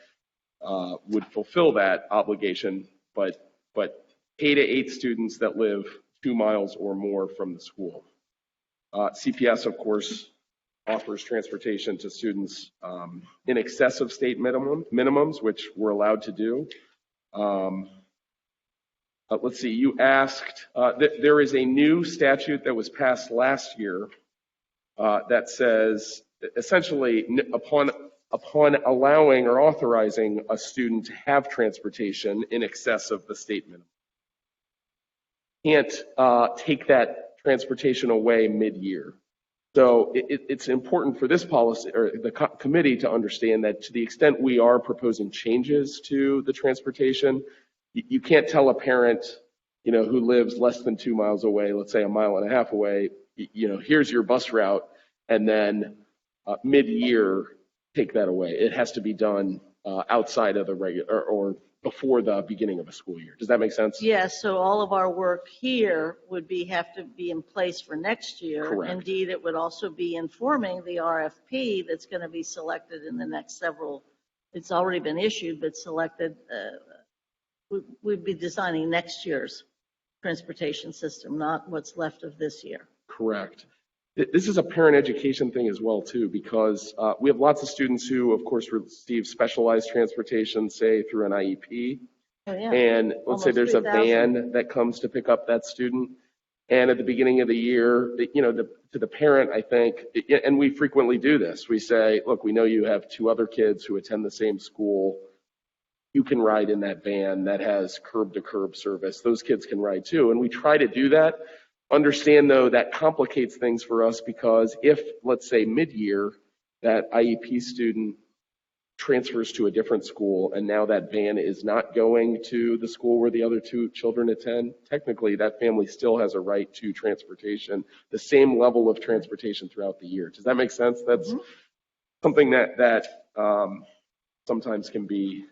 would fulfill that obligation, but K to 8 students that live 2 miles or more from the school. CPS, of course, offers transportation to students in excess of state minimums, which we're allowed to do. let's see, you asked, there is a new statute that was passed last year that says essentially upon allowing or authorizing a student to have transportation in excess of the state minimum, can't take that transportation away mid-year. So it's important for this policy or the committee to understand that to the extent we are proposing changes to the transportation, you can't tell a parent, who lives less than 2 miles away, let's say 1.5 miles away, here's your bus route, and then mid-year take that away. It has to be done outside of the regular or before the beginning of a school year. Does that make sense? Yes, so all of our work here would have to be in place for next year. Correct. Indeed, it would also be informing the RFP that's going to be selected in the next several, it's already been issued, but selected, we'd be designing next year's transportation system, not what's left of this year. Correct. This is a parent education thing as well, too, because we have lots of students who, of course, receive specialized transportation, say, through an IEP. Oh, yeah. And let's say Almost there's a 3,000. van that comes to pick up that student. And at the beginning of the year, to the parent, I think, and we frequently do this, we say, look, we know you have 2 other kids who attend the same school. You can ride in that van that has curb-to-curb service. Those kids can ride, too. And we try to do that. Understand, though, that complicates things for us because if, let's say, mid-year, that IEP student transfers to a different school and now that van is not going to the school where the other 2 children attend, technically that family still has a right to transportation, the same level of transportation throughout the year. Does that make sense? That's something that sometimes can be,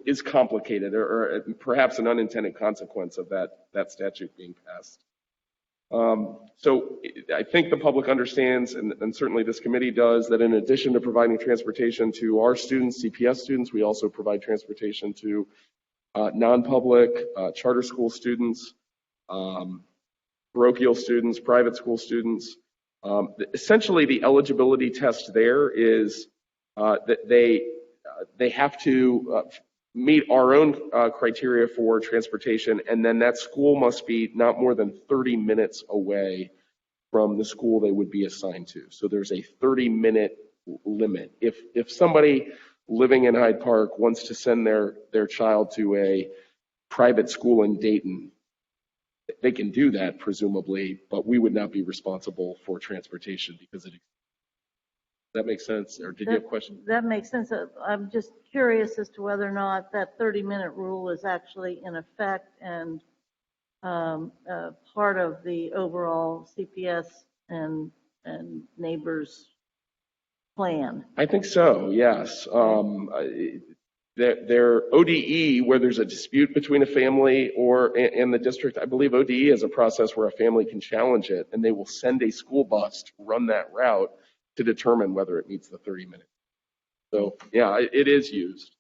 is complicated or perhaps an unintended consequence of that statute being passed. So I think the public understands, and certainly this committee does, that in addition to providing transportation to our students, CPS students, we also provide transportation to non-public, charter school students, parochial students, private school students. Essentially, the eligibility test there is that they have to meet our own criteria for transportation, and then that school must be not more than 30 minutes away from the school they would be assigned to. So there's a 30-minute limit. If somebody living in Hyde Park wants to send their child to a private school in Dayton, they can do that presumably, but we would not be responsible for transportation because it. That makes sense? Or did you have a question? That makes sense. I'm just curious as to whether or not that 30-minute rule is actually in effect and part of the overall CPS and neighbors plan. I think so, yes. Their ODE, where there's a dispute between a family and the district, I believe ODE is a process where a family can challenge it, and they will send a school bus to run that route to determine whether it meets the 30 minutes. So, yeah, it is used.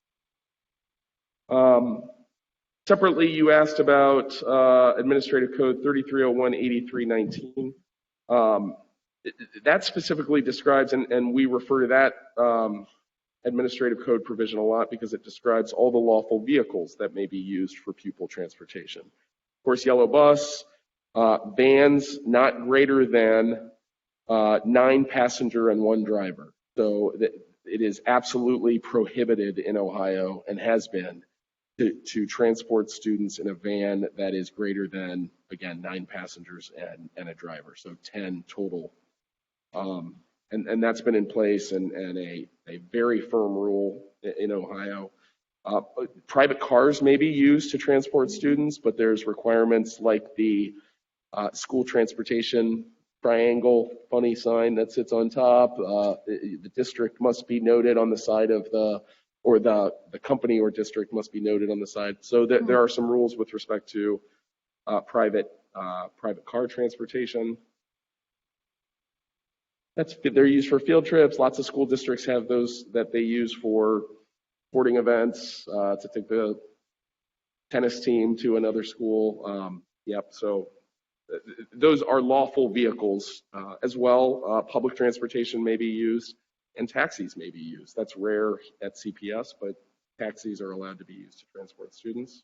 Separately, you asked about Administrative Code 3301-8319. That specifically describes, and we refer to that Administrative Code provision a lot because it describes all the lawful vehicles that may be used for pupil transportation. Of course, yellow bus, vans not greater than 9 passenger and 1 driver. So it is absolutely prohibited in Ohio and has been to transport students in a van that is greater than, again, 9 passengers and a driver. So 10 total. And that's been in place and a very firm rule in Ohio. Private cars may be used to transport students, but there's requirements like the school transportation triangle funny sign that sits on top. The district must be noted on the side of the company or district must be noted on the side. So there are some rules with respect to private car transportation. They're used for field trips. Lots of school districts have those that they use for sporting events, to take the tennis team to another school. So those are lawful vehicles as well. Public transportation may be used and taxis may be used. That's rare at CPS, but taxis are allowed to be used to transport students.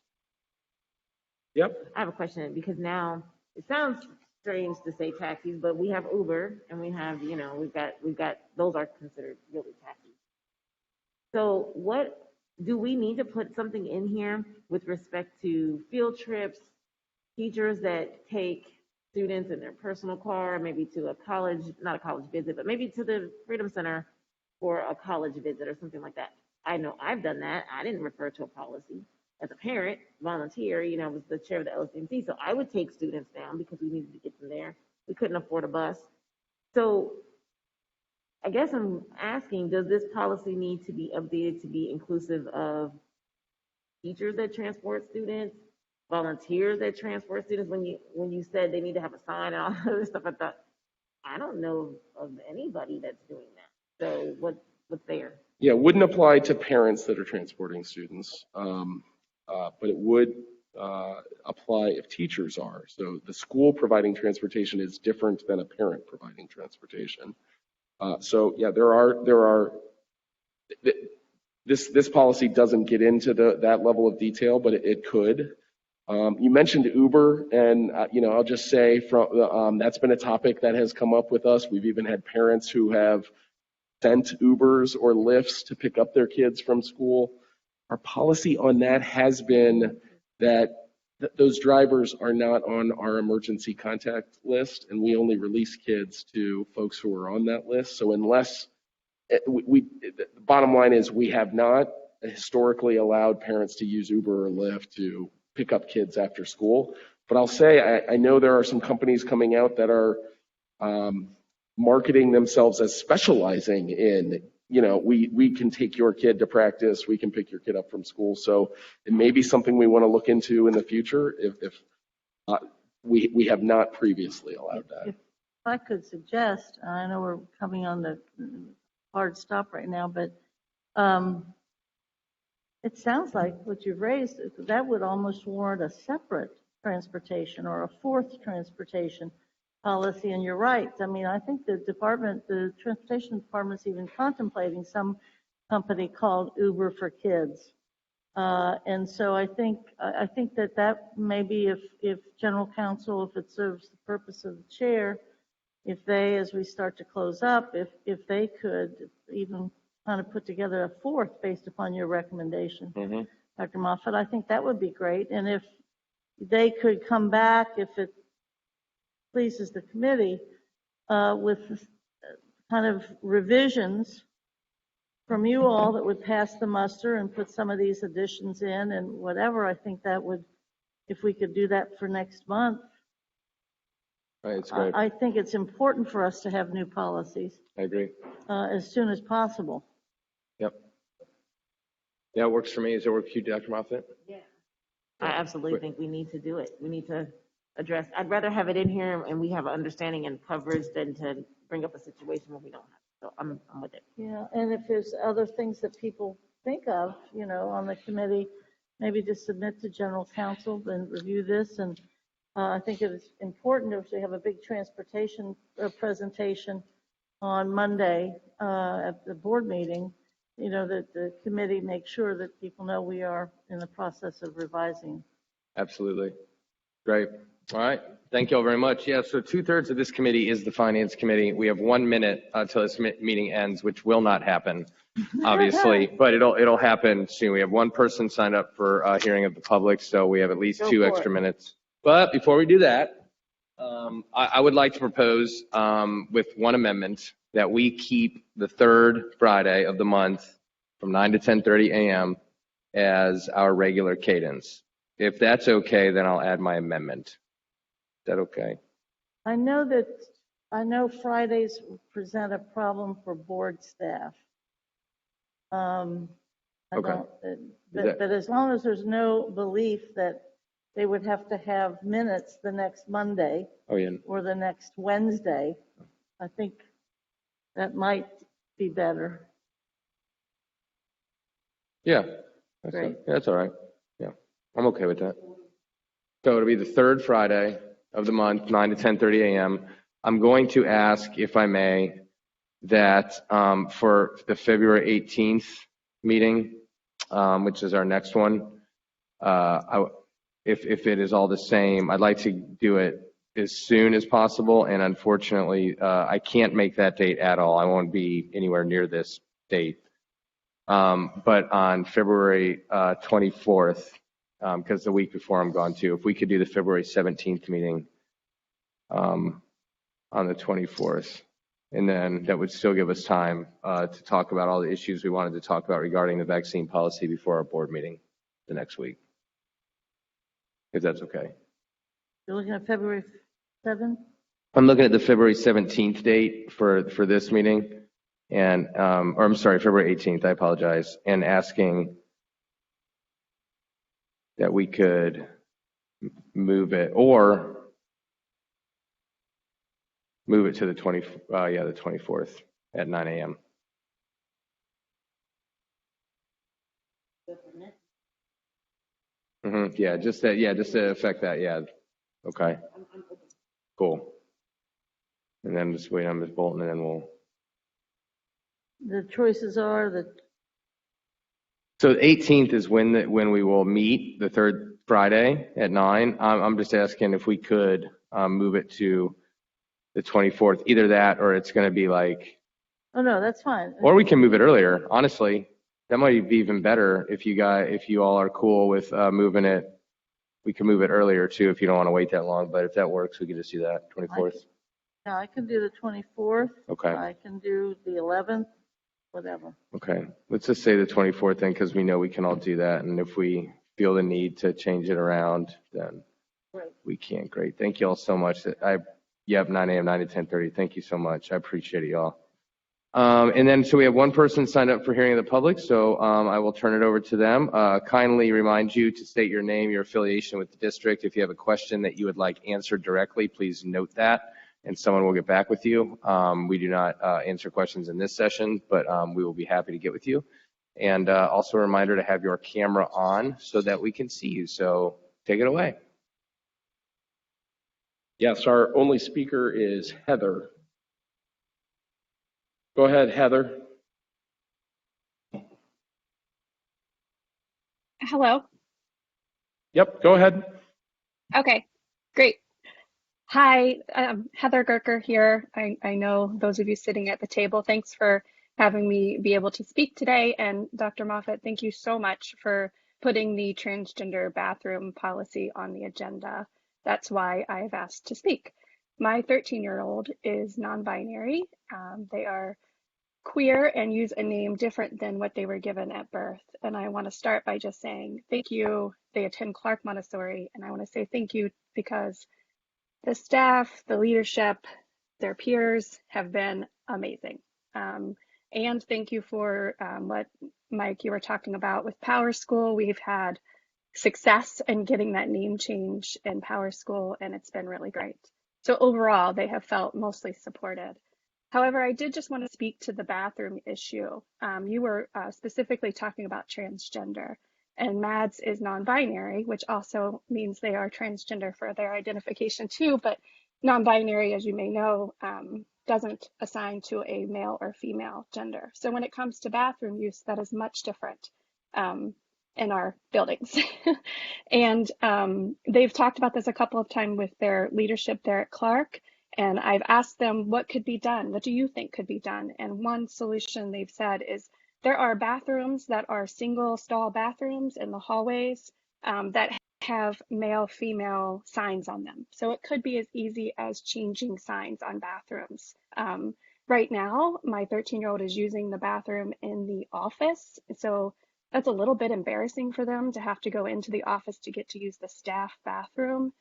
Yep. I have a question because now it sounds strange to say taxis, but we have Uber and we have, we've got those are considered really taxis. So what do we need to put something in here with respect to field trips, teachers that take students in their personal car, maybe to a college, not a college visit, but maybe to the Freedom Center for a college visit or something like that? I know I've done that. I didn't refer to a policy. As a parent, volunteer, I was the chair of the LCMC, so I would take students down because we needed to get them there. We couldn't afford a bus. So I guess I'm asking, does this policy need to be updated to be inclusive of teachers that transport students, volunteers that transport students? When you said they need to have a sign and all that stuff, I thought, I don't know of anybody that's doing that. So what's there? Yeah, it wouldn't apply to parents that are transporting students, but it would apply if teachers are. So the school providing transportation is different than a parent providing transportation. So yeah, this policy doesn't get into that level of detail, but it could. You mentioned Uber, and I'll just say that's been a topic that has come up with us. We've even had parents who have sent Ubers or Lyfts to pick up their kids from school. Our policy on that has been that those drivers are not on our emergency contact list, and we only release kids to folks who are on that list. So unless the bottom line is we have not historically allowed parents to use Uber or Lyft to pick up kids after school. But I'll say I know there are some companies coming out that are marketing themselves as specializing in, we can take your kid to practice, we can pick your kid up from school. So it may be something we want to look into in the future if we have not previously allowed that. If I could suggest, I know we're coming on the hard stop right now, but it sounds like what you've raised, that would almost warrant a separate transportation or a fourth transportation policy. And you're right. I mean, I think the transportation department's even contemplating some company called Uber for Kids. And so I think that maybe if general counsel, if it serves the purpose of the chair, if they, as we start to close up, if they could even kind of put together a fourth based upon your recommendation, Dr. Moffat, I think that would be great. And if they could come back, if it pleases the committee, with kind of revisions from you all that would pass the muster and put some of these additions in and whatever, I think that would, if we could do that for next month. Right, it's great. I think it's important for us to have new policies I agree. as soon as possible. Yep. Yeah, it works for me. Does it work for you, Dr. Moffat? Yeah. I absolutely think we need to do it. We need to address, I'd rather have it in here and we have an understanding and coverage than to bring up a situation where we don't have it. So I'm with it. Yeah, and if there's other things that people think of, on the committee, maybe just submit to general counsel and review this. And I think it is important if we have a big transportation presentation on Monday at the board meeting, that the committee makes sure that people know we are in the process of revising. Absolutely. Great. All right. Thank you all very much. Yeah, so 2/3 of this committee is the Finance Committee. We have 1 minute until this meeting ends, which will not happen, obviously, but it'll happen soon. We have 1 person signed up for hearing of the public, so we have at least 2 extra minutes. But before we do that, I would like to propose with 1 amendment that we keep the 3rd Friday of the month from 9 to 10:30 a.m. as our regular cadence. If that's okay, then I'll add my amendment. Is that okay? I know Fridays present a problem for board staff. Okay. But as long as there's no belief that they would have to have minutes the next Monday Oh, yeah. or the next Wednesday, I think that might be better. Yeah. Great. That's all right. Yeah. I'm okay with that. So it'll be the 3rd Friday of the month, 9 to 10:30 a.m. I'm going to ask, if I may, that for the February 18th meeting, which is our next one, if it is all the same, I'd like to do it as soon as possible. And unfortunately, I can't make that date at all. I won't be anywhere near this date. But on February 24th, because the week before I'm gone too, if we could do the February 17th meeting on the 24th, and then that would still give us time to talk about all the issues we wanted to talk about regarding the vaccine policy before our board meeting the next week, if that's okay. You're looking at February 7th? I'm looking at the February 17th date for this meeting, and or I'm sorry, February 18th. I apologize, and asking that we could move it or move it to the 24th at 9 a.m. Yeah, just to affect that. Yeah. Okay. Cool. And then just wait on Ms. Bolton, and then we'll. The choices are that. So the 18th is when we will meet, the third Friday at 9. I'm just asking if we could move it to the 24th, either that or it's going to be like. Oh, no, that's fine. Or we can move it earlier. Honestly, that might be even better if you all are cool with moving it. We can move it earlier too if you don't want to wait that long. But if that works, we can just do that 24th. No, I can do the 24th. Okay. I can do the 11th, whatever. Okay. Let's just say the 24th then, because we know we can all do that. And if we feel the need to change it around, then we can. Great. Thank you all so much. 9 a.m., 9 to 10:30. Thank you so much. I appreciate it, y'all. And then, so we have one person signed up for hearing of the public, so I will turn it over to them. Kindly remind you to state your name, your affiliation with the district. If you have a question that you would like answered directly, please note that, and someone will get back with you. We do not answer questions in this session, but we will be happy to get with you. And also a reminder to have your camera on so that we can see you. So take it away. Yes, our only speaker is Heather. Go ahead, Heather. Hello. Yep, go ahead. Okay, great. Hi, Heather Gerker here. I know those of you sitting at the table. Thanks for having me be able to speak today. And Dr. Moffat, thank you so much for putting the transgender bathroom policy on the agenda. That's why I've asked to speak. My 13-year-old is non-binary. They are queer and use a name different than what they were given at birth. And I want to start by just saying thank you. They attend Clark Montessori, and I want to say thank you because the staff, the leadership, their peers have been amazing. And thank you for what, Mike, you were talking about with Power School. We've had success in getting that name change in Power School, and it's been really great. So overall, they have felt mostly supported. However, I did just want to speak to the bathroom issue. You were specifically talking about transgender, and Mads is non-binary, which also means they are transgender for their identification too, but non-binary, as you may know, doesn't assign to a male or female gender. So when it comes to bathroom use, that is much different in our buildings. And they've talked about this a couple of times with their leadership there at Clark. And I've asked them what could be done. What do you think could be done? And one solution they've said is there are bathrooms that are single stall bathrooms in the hallways that have male, female signs on them. So it could be as easy as changing signs on bathrooms. Right now, my 13-year-old is using the bathroom in the office. So that's a little bit embarrassing for them to have to go into the office to get to use the staff bathroom.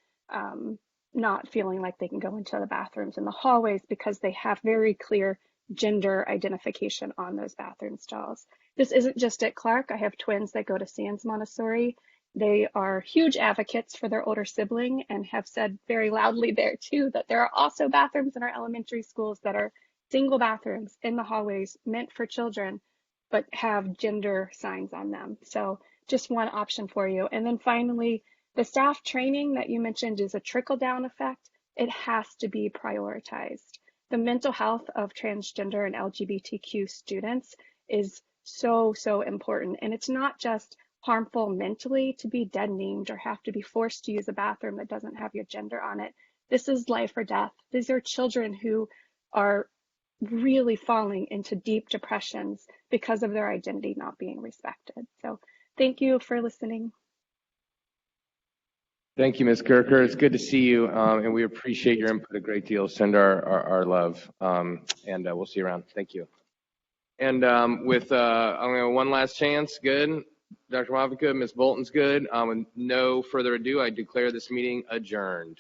Not feeling like they can go into the bathrooms in the hallways because they have very clear gender identification on those bathroom stalls. This isn't just at Clark. I have twins that go to Sands Montessori. They are huge advocates for their older sibling and have said very loudly there too that there are also bathrooms in our elementary schools that are single bathrooms in the hallways meant for children, but have gender signs on them. So just one option for you. And then finally, the staff training that you mentioned is a trickle-down effect. It has to be prioritized. The mental health of transgender and LGBTQ students is so, so important. And it's not just harmful mentally to be dead named or have to be forced to use a bathroom that doesn't have your gender on it. This is life or death. These are children who are really falling into deep depressions because of their identity not being respected. So thank you for listening. Thank you, Ms. Gerker. It's good to see you, and we appreciate your input a great deal. Send our love, and we'll see you around. Thank you. And with I'm going to one last chance. Good. Dr. Moffitt, good. Ms. Bolton's good. With no further ado, I declare this meeting adjourned.